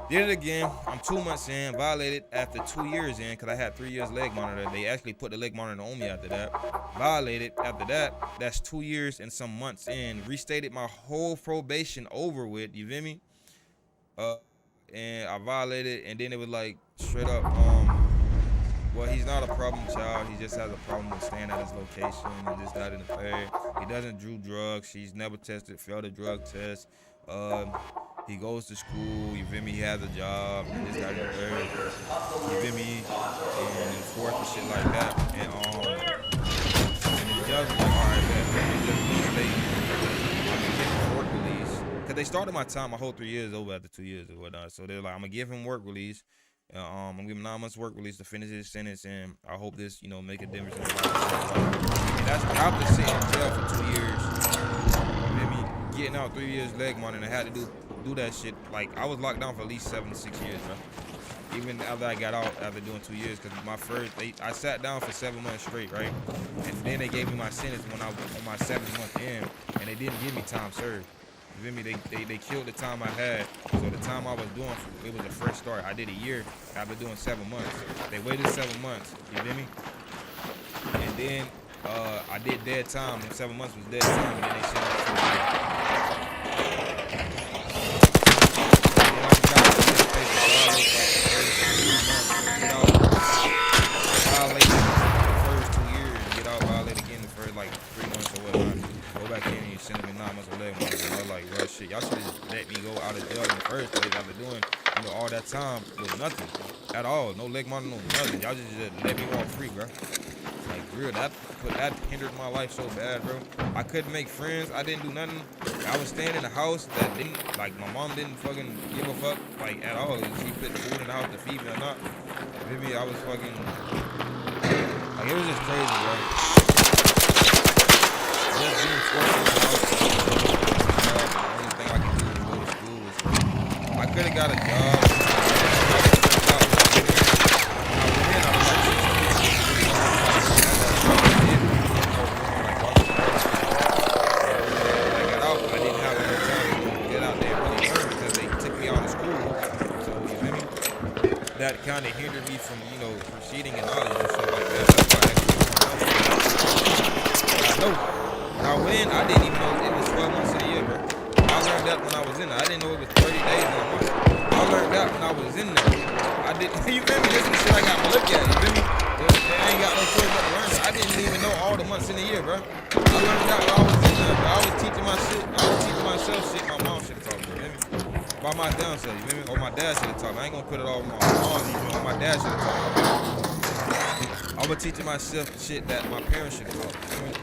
Did it again. I'm 2 months in, violated after 2 years in because I had 3 years leg monitor. They actually put the leg monitor on me after that. Violated after that. That's 2 years and some months in. Restated my whole probation over with. You feel me? And I violated, and then it was like straight up, well, he's not a problem child. He just has a problem with staying at his location and this, that, and the third. He doesn't do drugs. He's never tested, failed a drug test. He goes to school, you feel me? He has a job, and this, that, and the third. You feel me? And enforce and shit like that. And the judge was like, all right, man, let me just restate. I'm gonna give him work release. Cause they started my time, my whole 3 years over after 2 years or whatnot. So they're like, I'm gonna give him work release. I'm gonna give him 9 months work release to finish his sentence, and I hope this, make a difference in his life. And that's after sitting in jail for 2 years. You feel me? Getting out 3 years leg monitor, and I had to do that shit. Like, I was locked down for at least 7 to 6 years, bro. Even after I got out after doing 2 years, because I sat down for 7 months straight, right? And then they gave me my sentence when I was on my 7th month in, and they didn't give me time served. You feel me? They killed the time I had. So the time I was doing, it was a fresh start. I did a year after doing 7 months. They waited 7 months. You feel me? And then I did dead time. And 7 months was dead time. And then they sent me to violate the first 2 years and get out, violate again the first like 3 months or whatnot. Go back in and you send me 9 months or 11 months. And I was like, well, shit, y'all should have just let me go out of jail in the first place after doing, all that time with nothing at all. No leg monitor, no nothing. Y'all just let me walk free, bro. Like, real, that hindered my life so bad, bro. I couldn't make friends. I didn't do nothing. I was staying in a house that didn't, like, my mom didn't fucking give a fuck, like, at all. She put food in the house to feed me or not. Maybe I was fucking, like, it was just crazy, bro. Just being forced in the house. The only thing I could do was go to school. I could have got a job. That kind of hindered me from, proceeding in knowledge and stuff like that. That's why I know. When I went in, I didn't even know it was 12 months in a year, bro. I learned that when I was in there. I didn't know it was 30 days in a month. I learned that when I was in there. I didn't, you feel me? This is the shit I got to look at, you feel me? I ain't got no choice but to learn it. I didn't even know all the months in a year, bro. I learned that when I was in there, bro. I was teaching myself shit my mom should have taught me, you feel me? By my damn self, you feel me? Or my dad should have taught me. I ain't gonna put it all on my mom, you feel me? My dad should have taught me. I was teaching myself shit that my parents should have taught me, you feel me?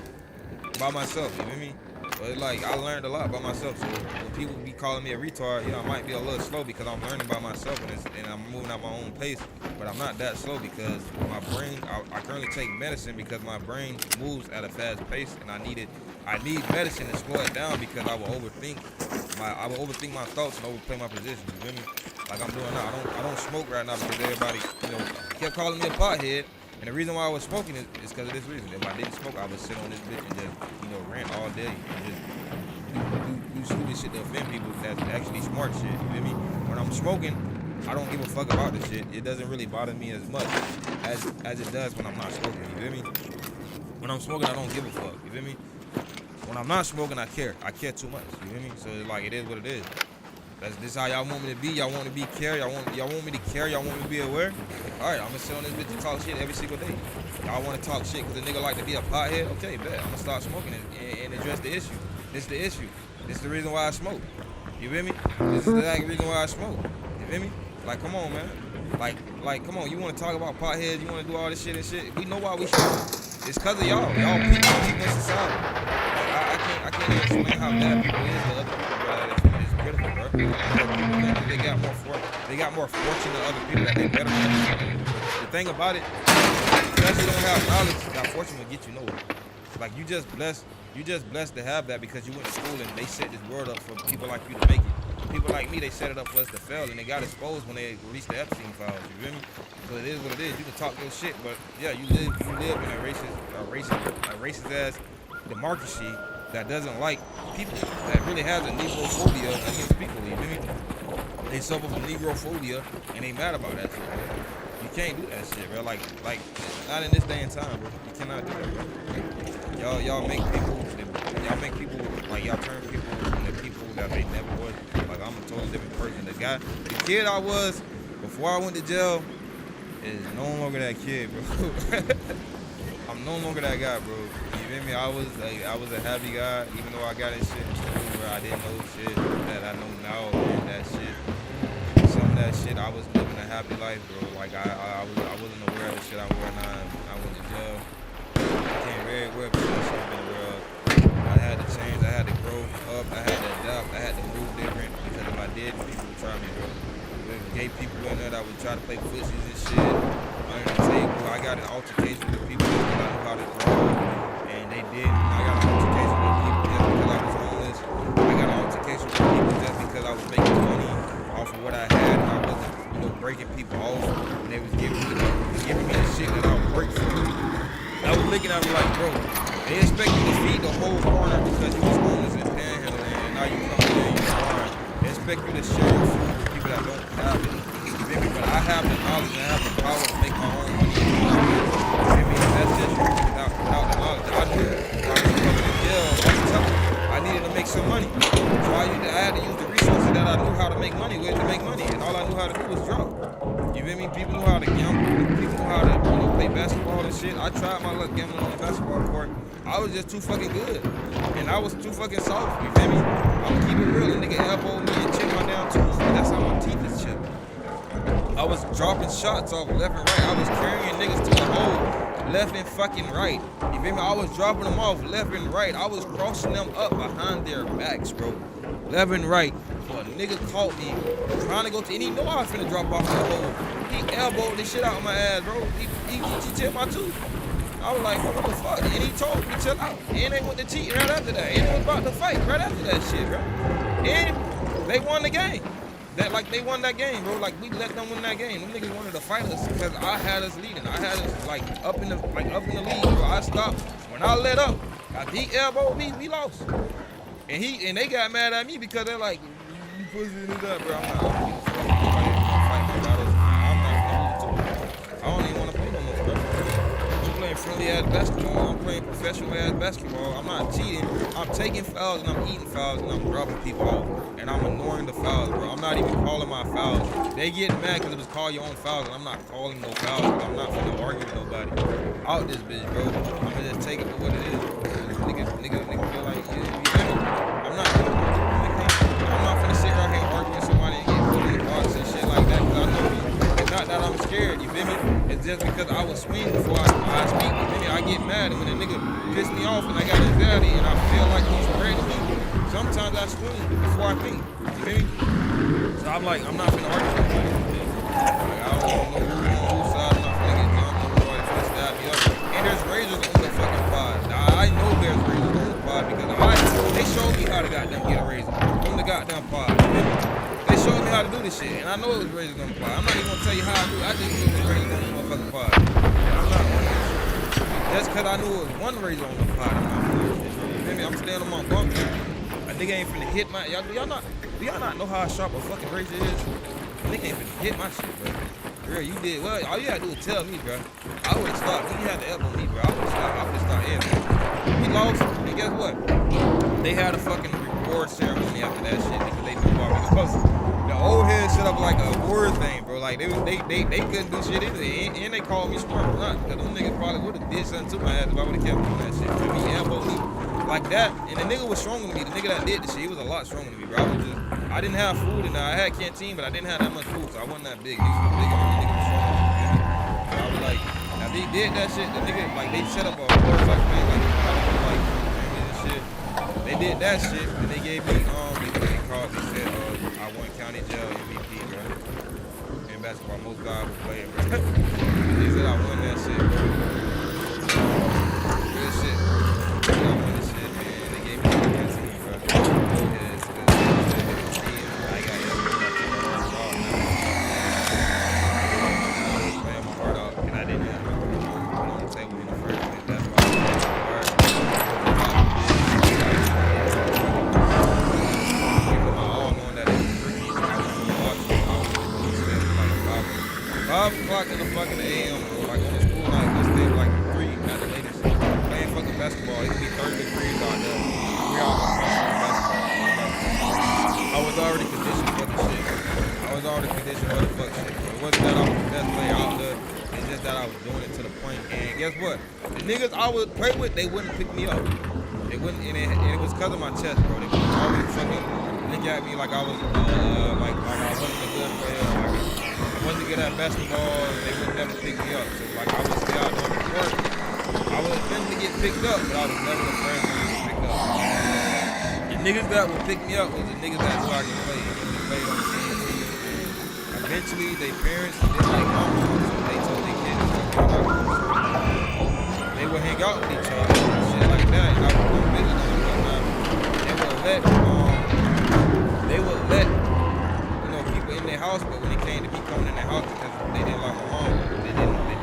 By myself, you feel me? But like I learned a lot by myself. So when people be calling me a retard, I might be a little slow because I'm learning by myself and I'm moving at my own pace. But I'm not that slow because my brain. I currently take medicine because my brain moves at a fast pace, and I need medicine to slow it down because I will overthink my thoughts and overplay my position. You feel me? Like I'm doing now. I don't smoke right now because everybody kept calling me a pothead. And the reason why I was smoking is because of this reason. If I didn't smoke, I would sit on this bitch and just, rant all day and just do stupid shit to offend people that's actually smart shit. You feel me? When I'm smoking, I don't give a fuck about the shit. It doesn't really bother me as much as it does when I'm not smoking. You feel me? When I'm smoking, I don't give a fuck. You feel me? When I'm not smoking, I care. I care too much. You feel me? So it's like it is what it is. This how y'all want me to be. Y'all want me to be care. Y'all want me to care. Y'all want me to be aware. All right, I'm gonna sit on this bitch and talk shit every single day. Y'all want to talk shit because the nigga like to be a pothead? Okay, bet. I'm gonna start smoking and address the issue. This is the issue. This is the reason why I smoke. You feel me? This is the exact reason why I smoke. You feel me? Like, come on, man. Like, come on. You want to talk about potheads? You want to do all this shit and shit? We know why we smoke. It's because of y'all. Y'all people in society. Like, I can't even explain how bad people is to other people, bro. It's pitiful, bro. People they got more fortune than other people that they better than. The thing about it, because you don't have knowledge, that fortune will get you nowhere. Like you just blessed to have that because you went to school and they set this world up for people like you to make it. People like me, they set it up for us to fail and they got exposed when they released the Epstein files. You feel me? So it is what it is. You can talk your shit, but yeah, you live in a racist ass democracy that doesn't like people, that really has a negrophobia against people. You feel me? They suffer from negrophobia and they mad about that shit, bro. You can't do that shit, bro. Like not in this day and time, bro. You cannot do that, bro. Y'all make people like y'all turn people into people that they never was. Like I'm a totally different person. The kid I was before I went to jail is no longer that kid, bro. I'm no longer that guy, bro. You feel me? I was a happy guy, even though I got in shit in school where I didn't know shit that I know now, and that shit. Some of that shit, I was living a happy life, bro. Like I wasn't aware of the shit I wore now. I went to jail. I became very aware of the shit I've been aware of. I had to change. I had to grow up. I had to adapt. I had to move different because if I didn't, people would try me, bro. With gay people in there that would try to play footsies and shit under the table. I got an altercation with people because I knew how to grow, and they didn't. I got an altercation with people just because I was homeless. I got an altercation with people just because I was making money off of what I had, and I wasn't, breaking people off, and they was giving me the shit that I would break for. I was looking at me like, bro, they expect you to feed the whole corner because you was homeless and panhandling, and now you come in and you're foreign. They expect you to share your food with people that don't have it. You feel me? But I have the knowledge and I have the power to make my own money. You feel me? And that's just without the knowledge. I knew when I was coming to jail, I needed to make some money. So I had to use the resources that I knew how to make money with to make money, and all I knew how to do was drop. You feel me? People know how to gamble. People know how to play basketball and shit. I tried my luck gambling on the basketball court. I was just too fucking good, and I was too fucking soft. You feel me? I'ma keep it real. A nigga elbowed me and chipped my down tooth. That's how my teeth is chipped. I was dropping shots off left and right. I was carrying niggas to the hole left and fucking right. You feel me? I was dropping them off left and right. I was crossing them up behind their backs, bro. Left and right. So a nigga caught me trying to go to, and he know I was finna drop off that hole. He elbowed this shit out of my ass, bro. He chipped my tooth. I was like, what the fuck? And he told me, chill out. And they went to cheat right after that. And they was about to fight right after that shit, bro. And they won the game. They won that game, bro. Like, we let them win that game. Them niggas wanted to fight us because I had us leading. I had us, up in the lead, bro. I stopped. When I let up, he elbowed me, we lost. And they got mad at me because they're like, you pussy this up, bro. I'm not fight my battles. I'm not gonna lose too. I don't even want to play no more, bro. I'm playing friendly ass basketball. I'm playing professional ass basketball. I'm not cheating. I'm taking fouls and I'm eating fouls and I'm dropping people off. And I'm ignoring the fouls, bro. I'm not even calling my fouls. They get mad because it was call your own fouls and I'm not calling no fouls. I'm not finna argue with nobody. Out this bitch, bro. I'm gonna just take it for what it is. Niggas feel like, I'm not finna sit right here arguing with somebody and get put in the box and shit like that because I know me. It's not that I'm scared, you feel me? It's just because I was swinging before I speak, you feel me? I get mad. anxiety. When a nigga piss me off and I got anxiety and I feel like he's threatening me, sometimes I swing before I think. You feel me? So I'm like, I'm not finna argue with nobody. Like, I don't know whose side. I'm not finna get jumped. Nobody finna stab me up. And there's razors on the fucking pod. Now, I know there's razors on the pod because they showed me how to goddamn get a razor on the goddamn pod. They showed me how to do this shit, and I know it was razors on the pod. I'm not even gonna tell you how I do it. I just knew it was razors on the motherfucking pod. And I'm not on that shit. Just cause I knew it was one razor on the pod, I'm not on that shit. You feel me? I'm staying on my bunk. A nigga ain't finna hit my. Do y'all not know how sharp a fucking razor is? A nigga ain't finna hit my shit, bro. Girl, you did well. All you had to do was tell me, bro. I would have stopped. You had to elbow me, bro. I would have stopped everything. We lost, and guess what? They had a fucking reward ceremony after that shit because they knew already. Because the old head set up like a word thing, bro. Like they couldn't do shit either, and they called me smart for not. Because them niggas probably would have did something to my ass if I would have kept doing that shit. To me, elbow me like that, and the nigga was stronger than me. The nigga that did the shit, he was a lot stronger than me, bro. I didn't have food, and I had canteen, but I didn't have that much food, so I wasn't that big. Nigga was bigger than me. Nigga was stronger than me. So I was like, now they did that shit. The nigga like they set up a word like thing, like shit. They did that shit, and they gave me they called. They said I won county jail MVP, bro. In basketball, most valuable player, bro. They said I won that shit, bro. Good shit. I won this shit, man. They gave me the canteen, bro. I got everything. I was playing my heart out, and I didn't have no food on the table in the first place. That's why I was o'clock in the fucking AM, bro. Like on the school night, let's stay like 3 at the latest. Playing fucking basketball. It could be 30 degrees out there. We all gonna play fucking basketball. I was already conditioned for the shit. I was already conditioned for the fuck shit. It wasn't that I was the best player out there. It's just that I was doing it to the point. And guess what? The niggas I would play with, they wouldn't pick me up. They wouldn't, and it was because of my chest, bro. They would always fucking look at me like I was like I wasn't a good player. I wasn't good at basketball, and they would never pick me up. So like I would stay out on the court. I would eventually get picked up, but I was never the first one to get picked up. The niggas that would pick me up was the niggas that knew I could play. And we played on the same team. And eventually, their parents didn't like my mom, so they told their kids to go hang out with us. They would hang out with each other and shit like that, and I would go visit them and whatnot. They would let people in their house, but when it came to me coming in their house because they didn't like my mom, they didn't let me.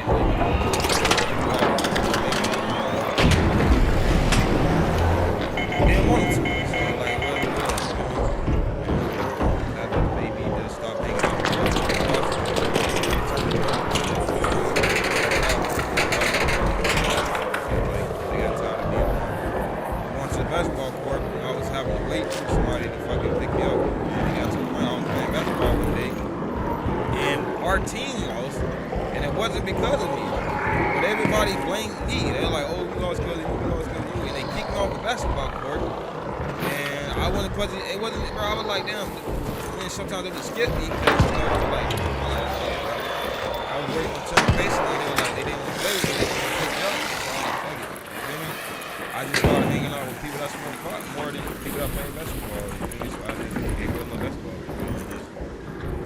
They didn't want to. So like, that made me just stop hanging out with them. They got tired of me going to the basketball court. I was having to wait for somebody to fucking pick me up. And got to the point I was playing basketball one day, and our team lost, and it wasn't because of me. But everybody blamed me. They're like, oh, we lost because of you, and they kicked me off the basketball court. And I wasn't because it wasn't, bro. I was like, damn. And sometimes they would skip me because like, I was waiting on turn basically. They were like, they didn't want to play with me. They didn't want to pick me up. So I was like, fuck it. You feel me? I just started hanging out with people that smoke pot more than people that play basketball. You feel me? So I just gave up my basketball.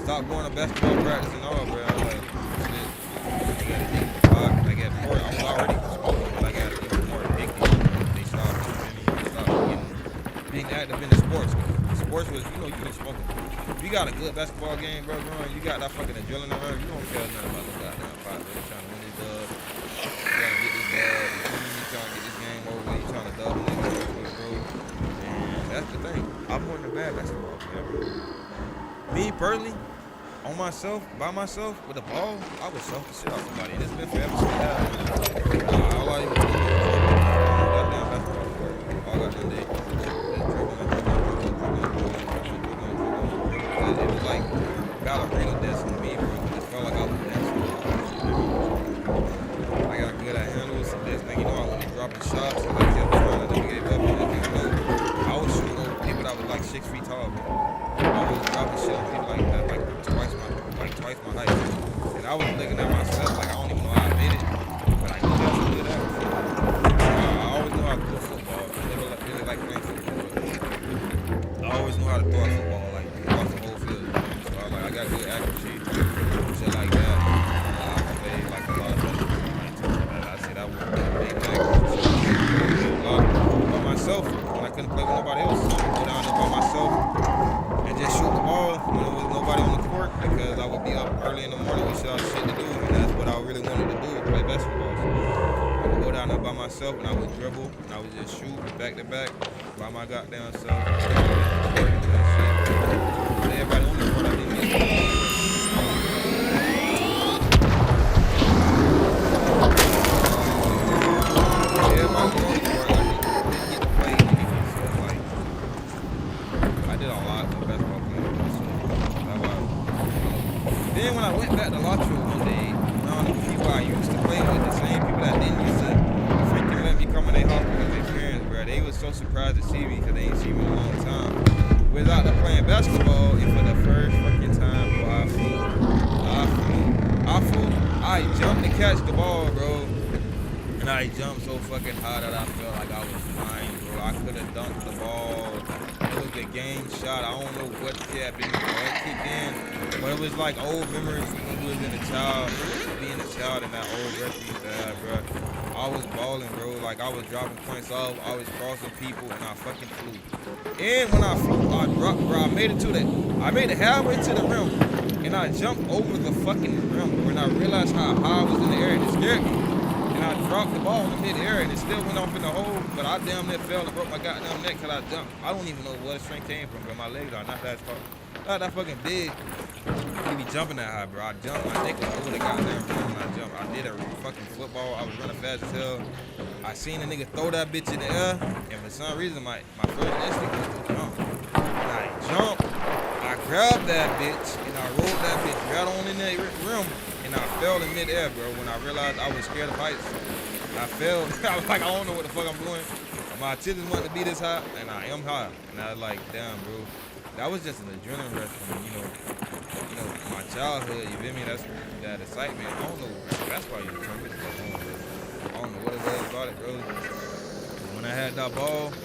Stop going to basketball practice and all, bro. I was like, shit. I gotta get the pot. I got more. I was already smoking, but I gotta get more addicted. They stopped, you feel me? They stopped being active in the sports. Sports was, you been smoking. If you got a good basketball game, bro, growing, you got that fucking adrenaline around, you don't care nothing about the goddamn pot, bro. You trying to win this dub. You trying to get this dub. You trying to get this game over. You trying to double niggas, bro. And that's the thing. I'm more than a bad basketball player, bro. Me personally, on myself, by myself, with a ball, I would self the shit out somebody. And it's been forever since that. All I even do is goddamn basketball court. All goddamn day. It was like ballerina dancing to me, bro. It felt like I was dancing. I got good at handles and this, man. I was dropping shots and like kept trying to get up and I was shooting over people that was like 6 feet tall, bro. I was dropping shit on people like that, like twice my height. And I was looking at myself like I don't even know how I made it, but I knew that's what good at. there by myself, and I would dribble, and I would just shoot back to back by my goddamn self. That shit. But everybody on the court, I didn't get everybody was on the court, I didn't get to play anyway. So like, I did a lot of basketball playing. So that was. Then when I went back to Latro one day, around the people I used to play with, the same people that didn't used to freaking let me come in their house because their parents, bro, they was so surprised to see me because they ain't seen me in a long time. Without them playing basketball, and for the first fucking time, bro, I jumped to catch the ball, bro. And I jumped so fucking high that I felt like I was flying, bro. I could have dunked the ball. It was the game shot. I don't know what kept in, what kicked in, but it was like old memories from when we was being a child in that old recipe that, bro. I was balling, bro. Like I was dropping points off. I was crossing people, and I fucking flew. And when I flew, I dropped, bro. I made it halfway to the rim, and I jumped over the fucking rim, bro. And I realized how high I was in the air, and it scared me. And I dropped the ball in mid-air, and it still went off in the hole, but I damn near fell and broke my goddamn neck because I jumped. I don't even know where the strength came from, but my legs are not that far, not that fucking big. You be jumping that high, bro. I jumped, my neck was over the goddamn rim when I jumped. I did a fucking football. I was running fast as hell. I seen a nigga throw that bitch in the air, and for some reason, my first instinct was to jump. And I jumped, I grabbed that bitch, and I rolled that bitch right on in that rim. And I fell in mid-air, bro. When I realized I was scared of heights, I fell. I was like, I don't know what the fuck I'm doing. My intentions wasn't to be this high, and I am high. And I was like, damn, bro. That was just an adrenaline rush from, my childhood. You feel me? That's that excitement. I don't know. That's why you turn me the fuck on, bro. I don't know what it was about it, bro. But when I had that ball,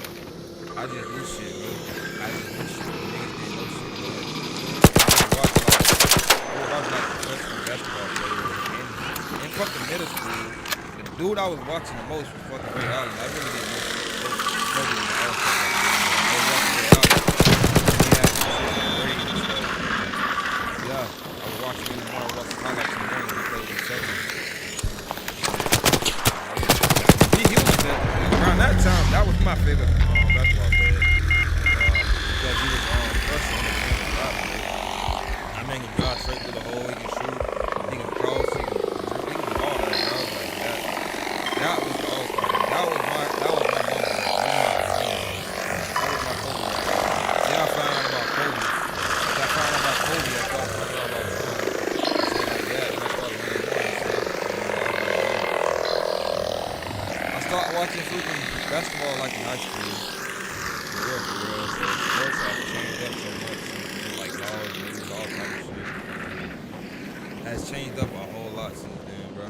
I just knew shit, bro. I just knew shit. Niggas didn't know shit, bro. I was watching like professional basketball players in fucking middle school. The dude I was watching the most was fucking Ray Allen. I really didn't know shit. I was watching Ray Allen. He had some shit in grade and stuff. Yeah, I was watching him more. I was watching highlights in the morning when he played with the Celtics. He was around that time. That was my favorite basketball player because he was first on the team. I mean, he can drive straight through the hole. He can shoot. He can cross. He can do all that. I was like that. That was the all-star. That was my moment. That was my Kobe. Then I found out about Kobe. Once I found out about Kobe, I started finding out about Kobe. Shit like that. And I started winning more and shit. I started watching freaking basketball like in high school. For real. So sports have changed up so much. Like laws, rules, all type of shit. Has changed up a whole lot since then, bro.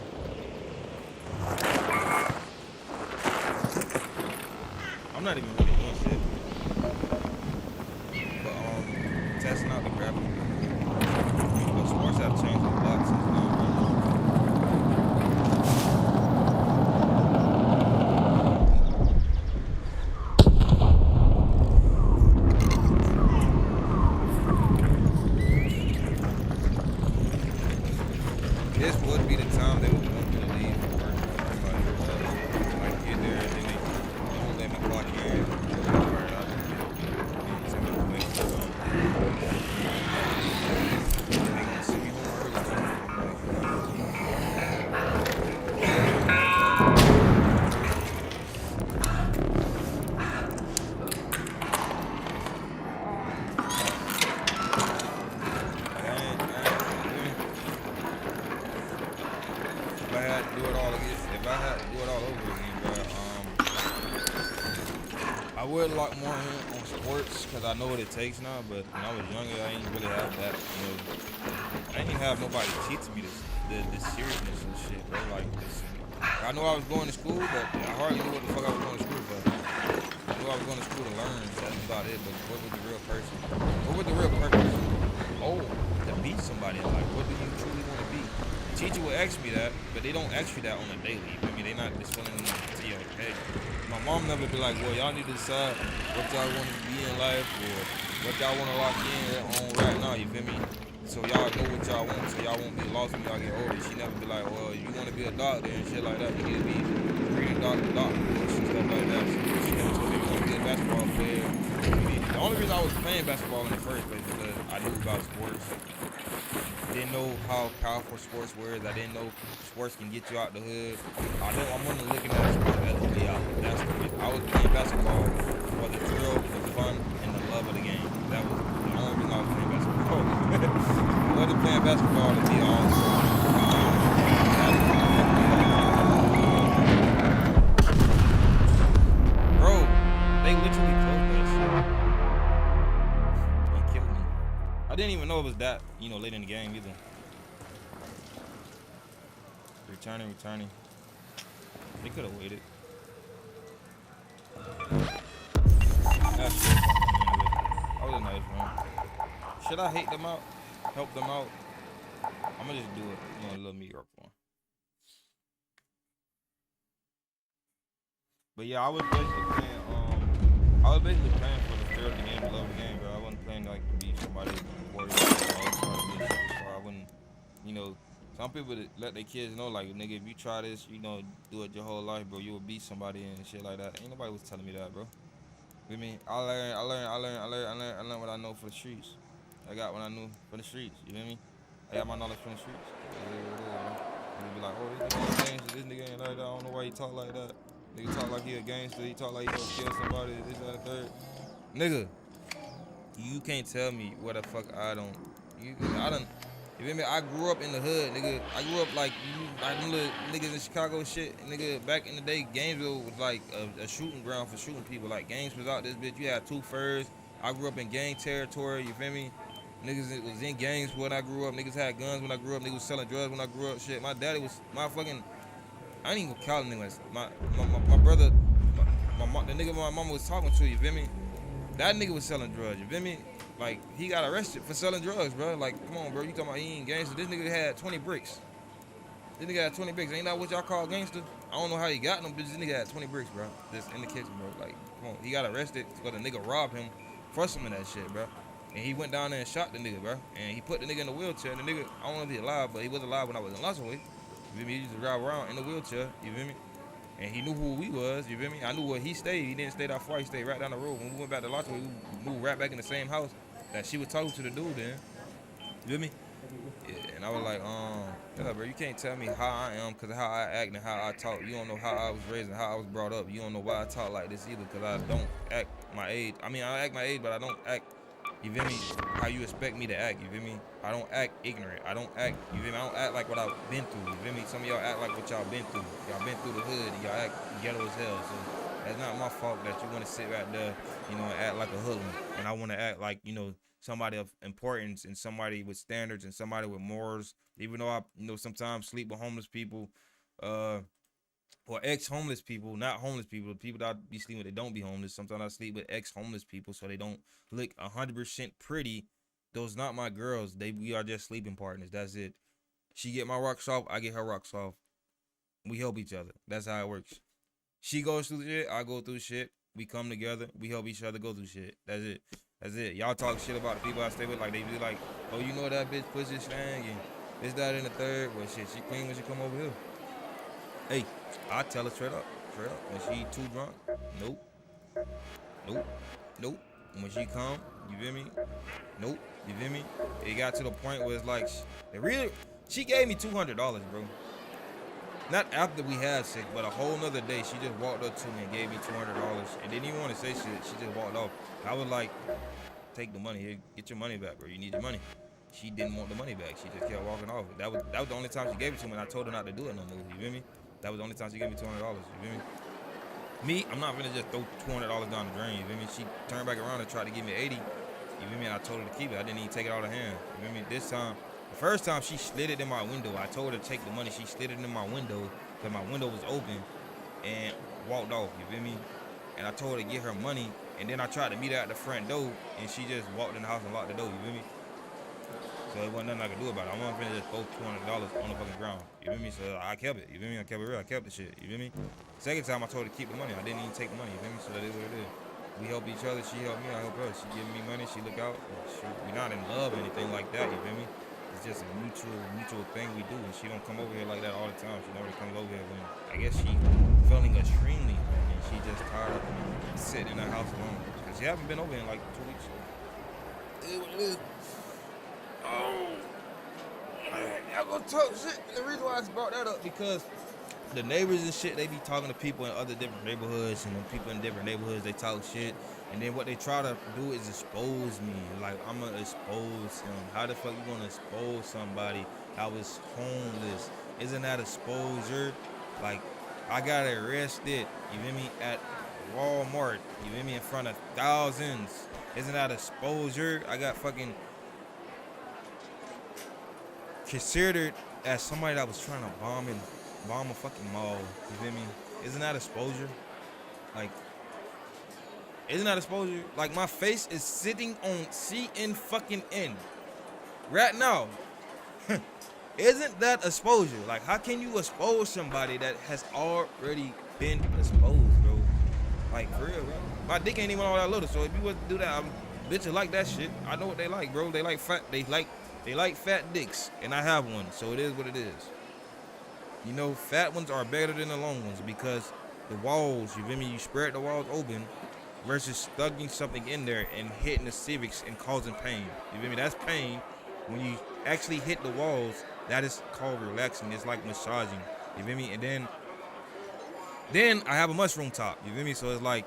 I'm not even really doing shit. But testing out the graphic. But sports have changed a lot since then, bro. This would be the time they would want me to leave for work. Like get there and then they won't let me clock in. I'll just get 10 minutes late. They gonna send me home early too. If I had to do it all over again, bro, I would lock more in on sports because I know what it takes now. But when I was younger, I didn't really have that. I didn't even have nobody teach me this seriousness and shit, bro. Like this. I know I was going to school, but I hardly knew what the fuck I was going to school for. I knew I was going to school to learn. That's about it. But what was the real person? What was the real purpose? Oh, to beat somebody in life. What do you truly want to be? Teacher will ask me that, but they don't ask you that on a daily. You feel me? They not just filling to your head. My mom never be like, well, y'all need to decide what y'all want to be in life or what y'all want to lock in on right now. You feel me? So y'all know what y'all want, so y'all won't be lost when y'all get older. She never be like, well, you want to be a doctor and shit like that. You need to be reading doctor books and stuff like that. She never told me you want to be a basketball player. I mean, the only reason I was playing basketball in the first place is because I knew about sports. Didn't know how powerful sports were. I didn't know sports can get you out the hood. I wasn't looking at sports as a way out. That's the reason. I was playing basketball for the thrill, the fun, and the love of the game. That was the only reason I was playing basketball. I wasn't playing basketball to be all star. Bro, they literally closed that shit and killed me. I didn't even know it was that, late in the game either. Returning. They could have waited. That's shit. That was a nice one. Should I hate them out? Help them out? I'm gonna just do it. A little mediocre one. But yeah, I was basically playing for the thrill of the game, the love of the game, bro. I wasn't playing like to be somebody warrior. I wouldn't, some people that let their kids know, like, nigga, if you try this, do it your whole life, bro, you will beat somebody and shit like that. Ain't nobody was telling me that, bro. You mean, I learned what I know for the streets. I got what I knew for the streets. You feel me? I got my knowledge from the streets. Nigga be like, oh, this nigga ain't gangster. This nigga ain't like that. I don't know why he talk like that. Nigga talk like he a gangster. He talk like he gonna kill somebody. This, that, and third. Nigga, you can't tell me what the fuck I don't. You feel me? I grew up in the hood, nigga. I grew up like them little niggas in Chicago shit, nigga. Back in the day, Gainesville was like a shooting ground for shooting people. Like, gangs was out this bitch. You had two furs. I grew up in gang territory. You feel me? Niggas was in gangs when I grew up. Niggas had guns when I grew up. Niggas was selling drugs when I grew up. Shit, my daddy was my fucking. I ain't even gonna call him niggas. My brother, the nigga my mama was talking to. You feel me? That nigga was selling drugs. You feel me? Like, he got arrested for selling drugs, bro. Like, come on, bro. You talking about he ain't gangster? This nigga had 20 bricks. This nigga had 20 bricks. Ain't that what y'all call gangster? I don't know how he got them, but this nigga had 20 bricks, bro. Just in the kitchen, bro. Like, come on. He got arrested because the nigga robbed him for some of that shit, bro. And he went down there and shot the nigga, bro. And he put the nigga in the wheelchair. And the nigga, I don't know if he alive, but he was alive when I was in Los Angeles. You feel me? He used to drive around in the wheelchair. You feel me? And he knew who we was, you feel me? I knew where he stayed. He didn't stay that far. He stayed right down the road. When we went back to Los Angeles, we moved right back in the same house that she was talking to the dude in. You feel me? Yeah, and I was like, yeah, bro, you can't tell me how I am because of how I act and how I talk. You don't know how I was raised and how I was brought up. You don't know why I talk like this either because I don't act my age. I mean, I act my age, but I don't act, you feel me, how you expect me to act, you feel me? I don't act ignorant. I don't act, you feel me? I don't act like what I've been through, you feel me? Some of y'all act like what y'all been through. Y'all been through the hood and y'all act ghetto as hell. So that's not my fault that you want to sit right there, and act like a hoodlum. And I want to act like, somebody of importance and somebody with standards and somebody with morals. Even though I, sometimes sleep with homeless people, or ex-homeless people, not homeless people. The people that I be sleeping with, they don't be homeless. Sometimes I sleep with ex-homeless people so they don't look 100% pretty. Those not my girls. We are just sleeping partners. That's it. She get my rocks off, I get her rocks off. We help each other. That's how it works. She goes through shit, I go through shit. We come together, we help each other go through shit. That's it. That's it. Y'all talk shit about the people I stay with, like they be like, oh, you know that bitch pussy stank and this, that, and the third. Well, shit, she clean when she come over here. Hey, I tell her straight up. When she too drunk, nope. When she come, you feel me? Nope, you feel me? It got to the point where it's like, she gave me $200, bro. Not after we had sex, but a whole nother day, she just walked up to me and gave me $200 and didn't even want to say shit. She just walked off. I was like, take the money here, get your money back, bro. You need your money. She didn't want the money back. She just kept walking off. That was the only time she gave it to me, and I told her not to do it no more. You feel me? That was the only time she gave me $200. You feel me? Me, I'm not gonna just throw $200 down the drain. You feel me? She turned back around and tried to give me 80. You feel me? And I told her to keep it. I didn't even take it out of her hand. You feel me? This time, the first time she slid it in my window. I told her to take the money. She slid it in my window because my window was open and walked off. You feel me? And I told her to get her money. And then I tried to meet her at the front door, and she just walked in the house and locked the door. You feel me? So it wasn't nothing I could do about it. I wasn't finna just throw $200 on the fucking ground. You feel me? So I kept it. You feel me? I kept it real. I kept the shit. You feel me? Second time I told her to keep the money. I didn't even take the money. You feel me? So that is what it is. We help each other. She helped me. I help her. She give me money. She look out. We're not in love or anything like that. You feel me? It's just a mutual thing we do. And she don't come over here like that all the time. She never comes over here when I guess she feeling extremely bad, and she just tired of sitting in the house alone because she haven't been over in like 2 weeks. So it is what it is. Oh, y'all gonna talk shit. The reason why I brought that up because the neighbors and shit, they be talking to people in other different neighborhoods, and when people in different neighborhoods, they talk shit, and then what they try to do is expose me. Like, I'm gonna expose him. How the fuck you gonna expose somebody that was homeless? Isn't that exposure? Like, I got arrested, you feel me, at Walmart, you feel me, in front of thousands. Isn't that exposure? I got fucking considered as somebody that was trying to bomb a fucking mall. You feel me? Isn't that exposure? Like, isn't that exposure? Like, my face is sitting on CN fucking N right now. Isn't that exposure? Like, how can you expose somebody that has already been exposed, bro? Like, for real, bro. My dick ain't even all that little, so if you was to do that, bitches like that shit. I know what they like, bro. They like fat. They like fat dicks, and I have one, so it is what it is. You know, fat ones are better than the long ones because the walls, you feel me? You spread the walls open versus stugging something in there and hitting the cervix and causing pain. You feel me? That's pain. When you actually hit the walls, that is called relaxing. It's like massaging. You feel me? And then I have a mushroom top. You feel me? So it's like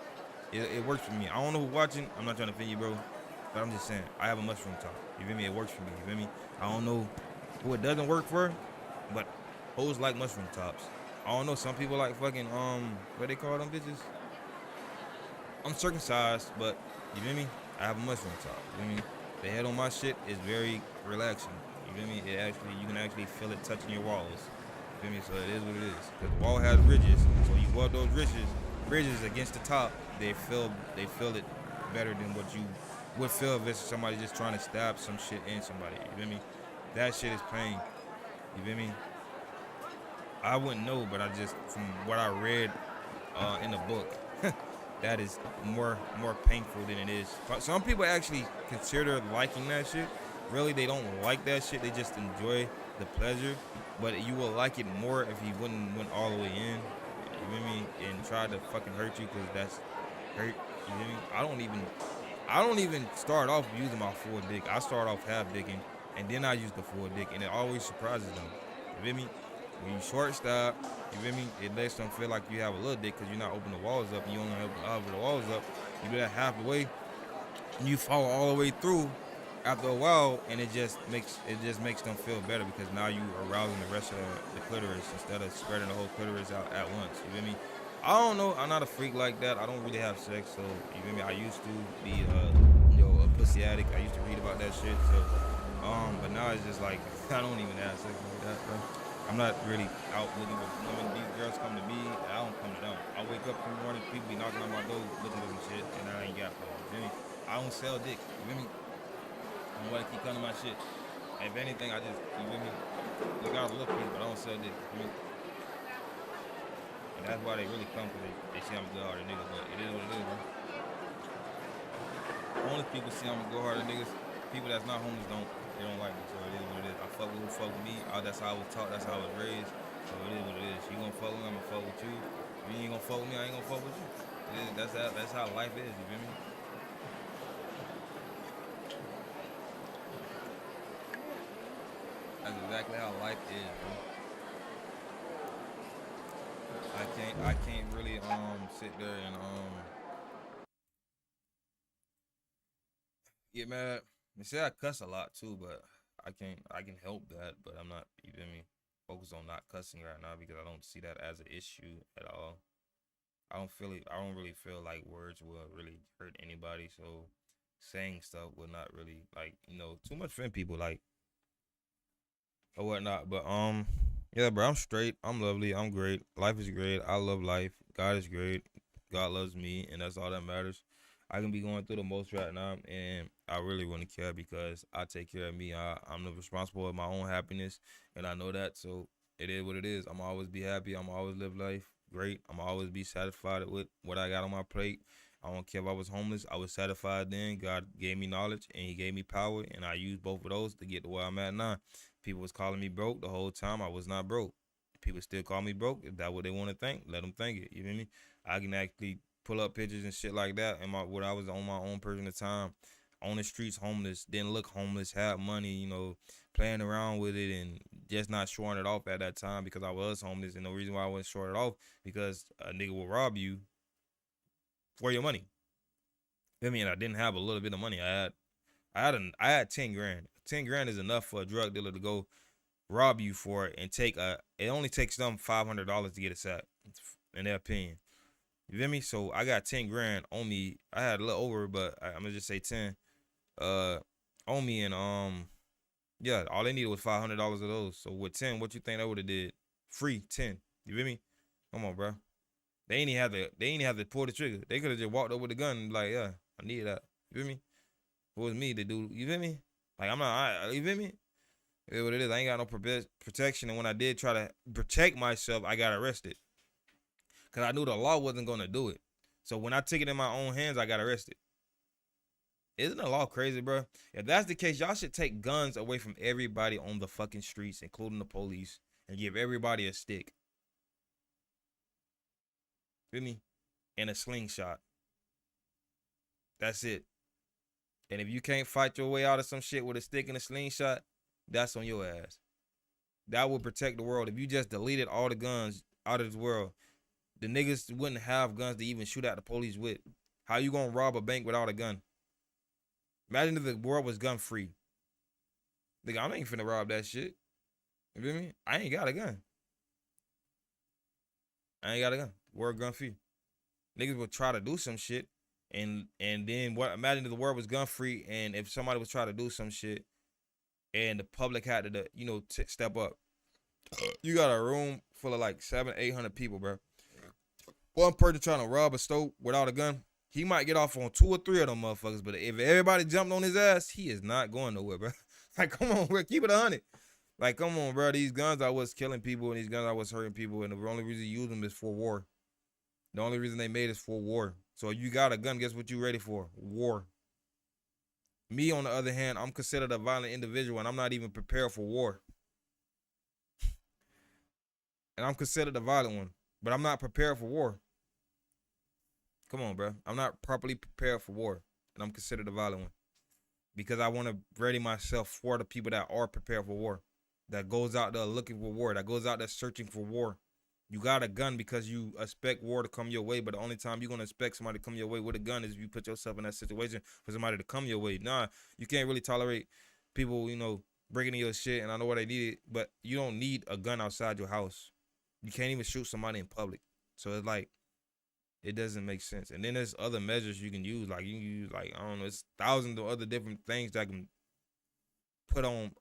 it works for me. I don't know who's watching. I'm not trying to offend you, bro. But I'm just saying, I have a mushroom top. You feel me? It works for me. You feel me? I don't know who it doesn't work for, but hoes like mushroom tops. I don't know. Some people like fucking what they call them bitches? I'm circumcised, but you feel me? I have a mushroom top. You feel me? The head on my shit is very relaxing. You feel me? You can actually feel it touching your walls. You feel me? So it is what it is. Cause the wall has ridges, so you rub those ridges against the top. They feel it better than what you would feel if it's somebody just trying to stab some shit in somebody. You feel me? That shit is pain. You feel me? I wouldn't know, but I just from what I read in the book, that is more painful than it is. Some people actually consider liking that shit. Really, they don't like that shit. They just enjoy the pleasure. But you will like it more if he went all the way in. You feel me? And try to fucking hurt you because that's hurt. You feel me? I don't even start off using my full dick. I start off half dicking, and then I use the full dick, and it always surprises them. You feel me? When you short stop, you feel me? It lets them feel like you have a little dick because you're not opening the walls up. You only open the walls up. You do that half the way, and you follow all the way through. After a while, and it just makes them feel better because now you are arousing the rest of the clitoris instead of spreading the whole clitoris out at once. You feel me? I don't know. I'm not a freak like that. I don't really have sex, so you feel me? I used to be a pussy addict. I used to read about that shit. So but now it's just like I don't even have sex like that, bro. I'm not really out looking for women. These girls come to me, and I don't come to them. I wake up in the morning, people be knocking on my door looking for some shit, and I ain't got no. You feel me? I don't sell dick. You feel me? I don't want to keep coming to my shit. If anything, I just, you feel me? Look out for little people, but I don't sell dick. You feel me? And that's why they really come, because they see I'm a good hearted nigga, but it is what it is, bro. Homeless people see I'm a good hearted niggas. People that's not homeless they don't like me, so it is what it is. I fuck with who fuck with me. That's how I was taught, that's how I was raised. So it is what it is. You gonna fuck with me, I'm gonna fuck with you. If you ain't gonna fuck with me, I ain't gonna fuck with you. That's how life is, you feel me? That's exactly how life is, bro. I can't really sit there and get mad. They say I cuss a lot too, but I can help that, but I'm not, you feel me, focused on not cussing right now because I don't see that as an issue at all. I don't really feel like words will really hurt anybody, so saying stuff will not really, like, too much offend people, like, or whatnot. But yeah, bro, I'm straight. I'm lovely. I'm great. Life is great. I love life. God is great. God loves me, and that's all that matters. I can be going through the most right now, and I really wouldn't care because I take care of me. I'm the responsible of my own happiness, and I know that. So it is what it is. I'm always be happy. I'm always live life great. I'm always be satisfied with what I got on my plate. I don't care if I was homeless. I was satisfied then. God gave me knowledge, and He gave me power, and I used both of those to get to where I'm at now. People was calling me broke the whole time. I was not broke. people still call me broke. If that's what they want to think, let them think it. You feel me? I can actually pull up pictures and shit like that. And when I was on my own personal time, on the streets, homeless, didn't look homeless, had money, you know, playing around with it and just not showing it off at that time because I was homeless. And the reason why I wasn't showing it off because a nigga will rob you for your money. I mean, I didn't have a little bit of money. I had 10 grand. 10 grand is enough for a drug dealer to go rob you for it and it only takes them $500 to get a sack, in their opinion. You feel me? So I got 10 grand on me. I had a little over, but I'm gonna just say 10 on me, and yeah, all they needed was $500 of those. So with 10, what you think that would have did? Free 10. You feel me? Come on, bro. They ain't even have to pull the trigger. They could have just walked up with a gun and like, yeah, I need that. You feel me? It was me, the dude. You feel me? Like you feel me? It's what it is. I ain't got no protection, and when I did try to protect myself, I got arrested. Cause I knew the law wasn't gonna do it. So when I took it in my own hands, I got arrested. Isn't the law crazy, bro? If that's the case, y'all should take guns away from everybody on the fucking streets, including the police, and give everybody a stick. Feel me? And a slingshot. That's it. And if you can't fight your way out of some shit with a stick and a slingshot, that's on your ass. That would protect the world. If you just deleted all the guns out of this world, the niggas wouldn't have guns to even shoot at the police with. How you gonna rob a bank without a gun? Imagine if the world was gun free. Nigga, I ain't finna rob that shit. You feel me? I ain't got a gun. World gun free. Niggas would try to do some shit. And then what? Imagine if the world was gun free, and if somebody was trying to do some shit, and the public had to, step up. You got a room full of like 700-800 people, bro. One person trying to rob a store without a gun, he might get off on 2 or 3 of them motherfuckers. But if everybody jumped on his ass, he is not going nowhere, bro. Like, come on, bro, keep it 100. Like, come on, bro. These guns I was killing people, and these guns I was hurting people, and the only reason you use them is for war. The only reason they made is for war. So you got a gun, guess what you ready for? War. Me, on the other hand, I'm considered a violent individual, and I'm not even prepared for war. And I'm considered a violent one, but I'm not prepared for war. Come on, bro. I'm not properly prepared for war, and I'm considered a violent one. Because I want to ready myself for the people that are prepared for war. That goes out there looking for war. That goes out there searching for war. You got a gun because you expect war to come your way, but the only time you're going to expect somebody to come your way with a gun is if you put yourself in that situation for somebody to come your way. Nah, you can't really tolerate people, breaking in your shit, and I know what I needed, but you don't need a gun outside your house. You can't even shoot somebody in public. So it's like, it doesn't make sense. And then there's other measures you can use. Like, you can use, I don't know, it's thousands of other different things that can put on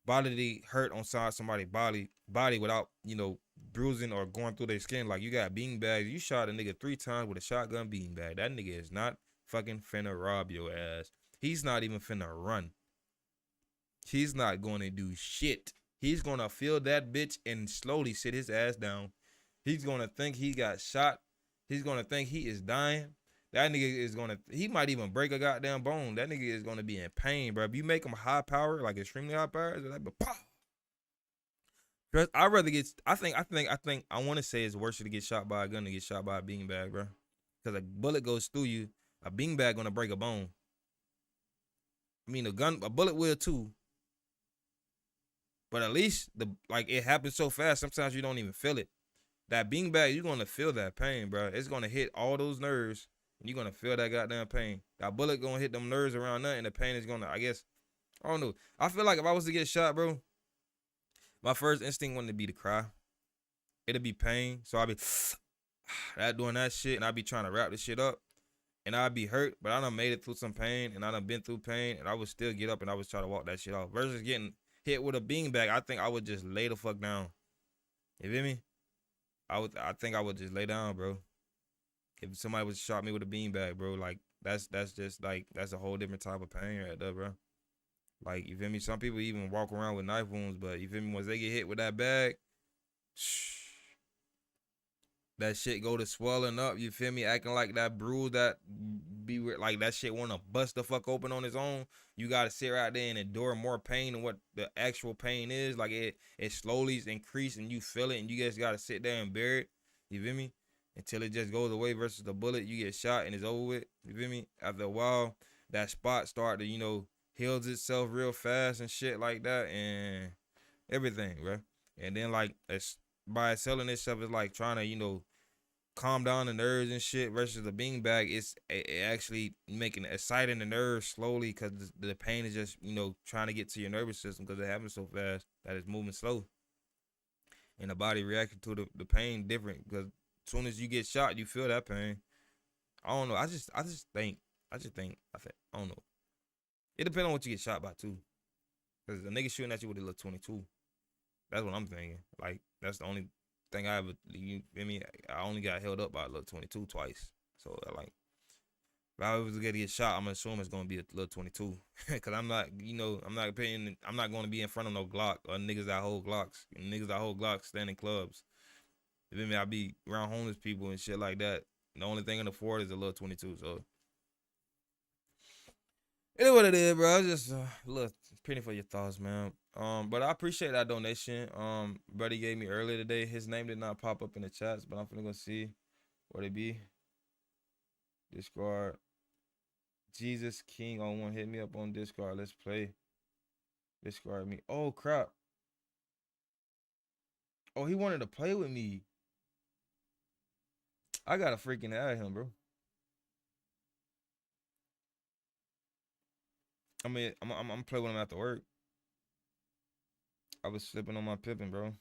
bodily hurt on somebody's body without, bruising or going through their skin. Like, you got bean bags. You shot a nigga 3 times with a shotgun bean bag. That nigga is not fucking finna rob your ass. He's not even finna run. He's not going to do shit. He's going to feel that bitch and slowly sit his ass down. He's going to think he got shot. He's going to think he is dying. That nigga is going to, he might even break a goddamn bone. That nigga is going to be in pain, bro. If you make him high power, like extremely high power, it's like, pow. I'd rather I want to say it's worse to get shot by a gun than get shot by a beanbag, bro. Because a bullet goes through you. A beanbag going to break a bone. I mean, a bullet will too. But at least, it happens so fast, sometimes you don't even feel it. That beanbag, you're going to feel that pain, bro. It's going to hit all those nerves, and you're going to feel that goddamn pain. That bullet going to hit them nerves around there, and the pain is going to, I don't know. I feel like if I was to get shot, bro, my first instinct wouldn't be to cry. It'd be pain, so I'd be doing that shit, and I'd be trying to wrap this shit up, and I'd be hurt, but I done made it through some pain, and I done been through pain, and I would still get up, and I was trying to walk that shit off. Versus getting hit with a beanbag, I think I would just lay the fuck down. You feel me? I think I would just lay down, bro. If somebody was shot me with a beanbag, bro, like that's just like that's a whole different type of pain right there, bro. Like, you feel me? Some people even walk around with knife wounds, but you feel me? Once they get hit with that bag, that shit go to swelling up. You feel me? Acting like that bruise, that be like that shit want to bust the fuck open on its own, you gotta sit right there and endure more pain than what the actual pain is. Like it slowly increase and you feel it, and you just gotta sit there and bear it. You feel me? Until it just goes away. Versus the bullet, you get shot and it's over with. You feel me? After a while, that spot start to heals itself real fast and shit like that, and everything, bro. And then like it's by selling itself, it's like trying to calm down the nerves and shit. Versus the beanbag, it actually making exciting the nerves slowly because the pain is just trying to get to your nervous system because it happens so fast that it's moving slow, and the body reacting to the pain different because as soon as you get shot, you feel that pain. I don't know. I don't know. It depends on what you get shot by too. Cause the nigga shooting at you with a little 22. That's what I'm thinking. Like that's the only thing I ever. You feel me? I only got held up by a little 22 twice. So like, if I was to get shot, I'm gonna assume it's gonna be a little 22. Cause I'm not, I'm not gonna be in front of no Glock or niggas that hold Glocks. Niggas that hold Glocks stand in clubs. You feel me? I be around homeless people and shit like that. The only thing in the Ford is a little 22. So it is what it is, bro. I just look pretty for your thoughts, man. But I appreciate that donation. Buddy gave me earlier today. His name did not pop up in the chats, but I'm finna go see what it be. Discord. Jesus King on one. Hit me up on Discord. Let's play. Discord me. Oh crap. Oh, he wanted to play with me. I gotta freaking add him, bro. I mean, I'm play with him after work. I was slipping on my pippin, bro.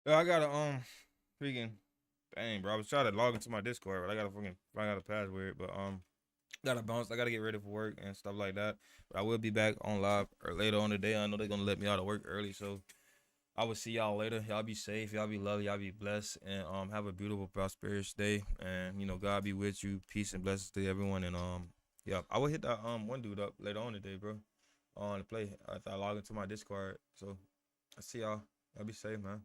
Yeah, I gotta freaking dang, bro. I was trying to log into my Discord, but I gotta fucking find out a password. But gotta bounce. I gotta get ready for work and stuff like that. But I will be back on live or later on today. I know they're gonna let me out of work early, so I will see y'all later. Y'all be safe. Y'all be loved. Y'all be blessed, and have a beautiful, prosperous day. And God be with you. Peace and blessings to everyone. And yeah, I will hit that one dude up later on today, bro. On to play after I log into my Discord. So I see y'all. Y'all be safe, man.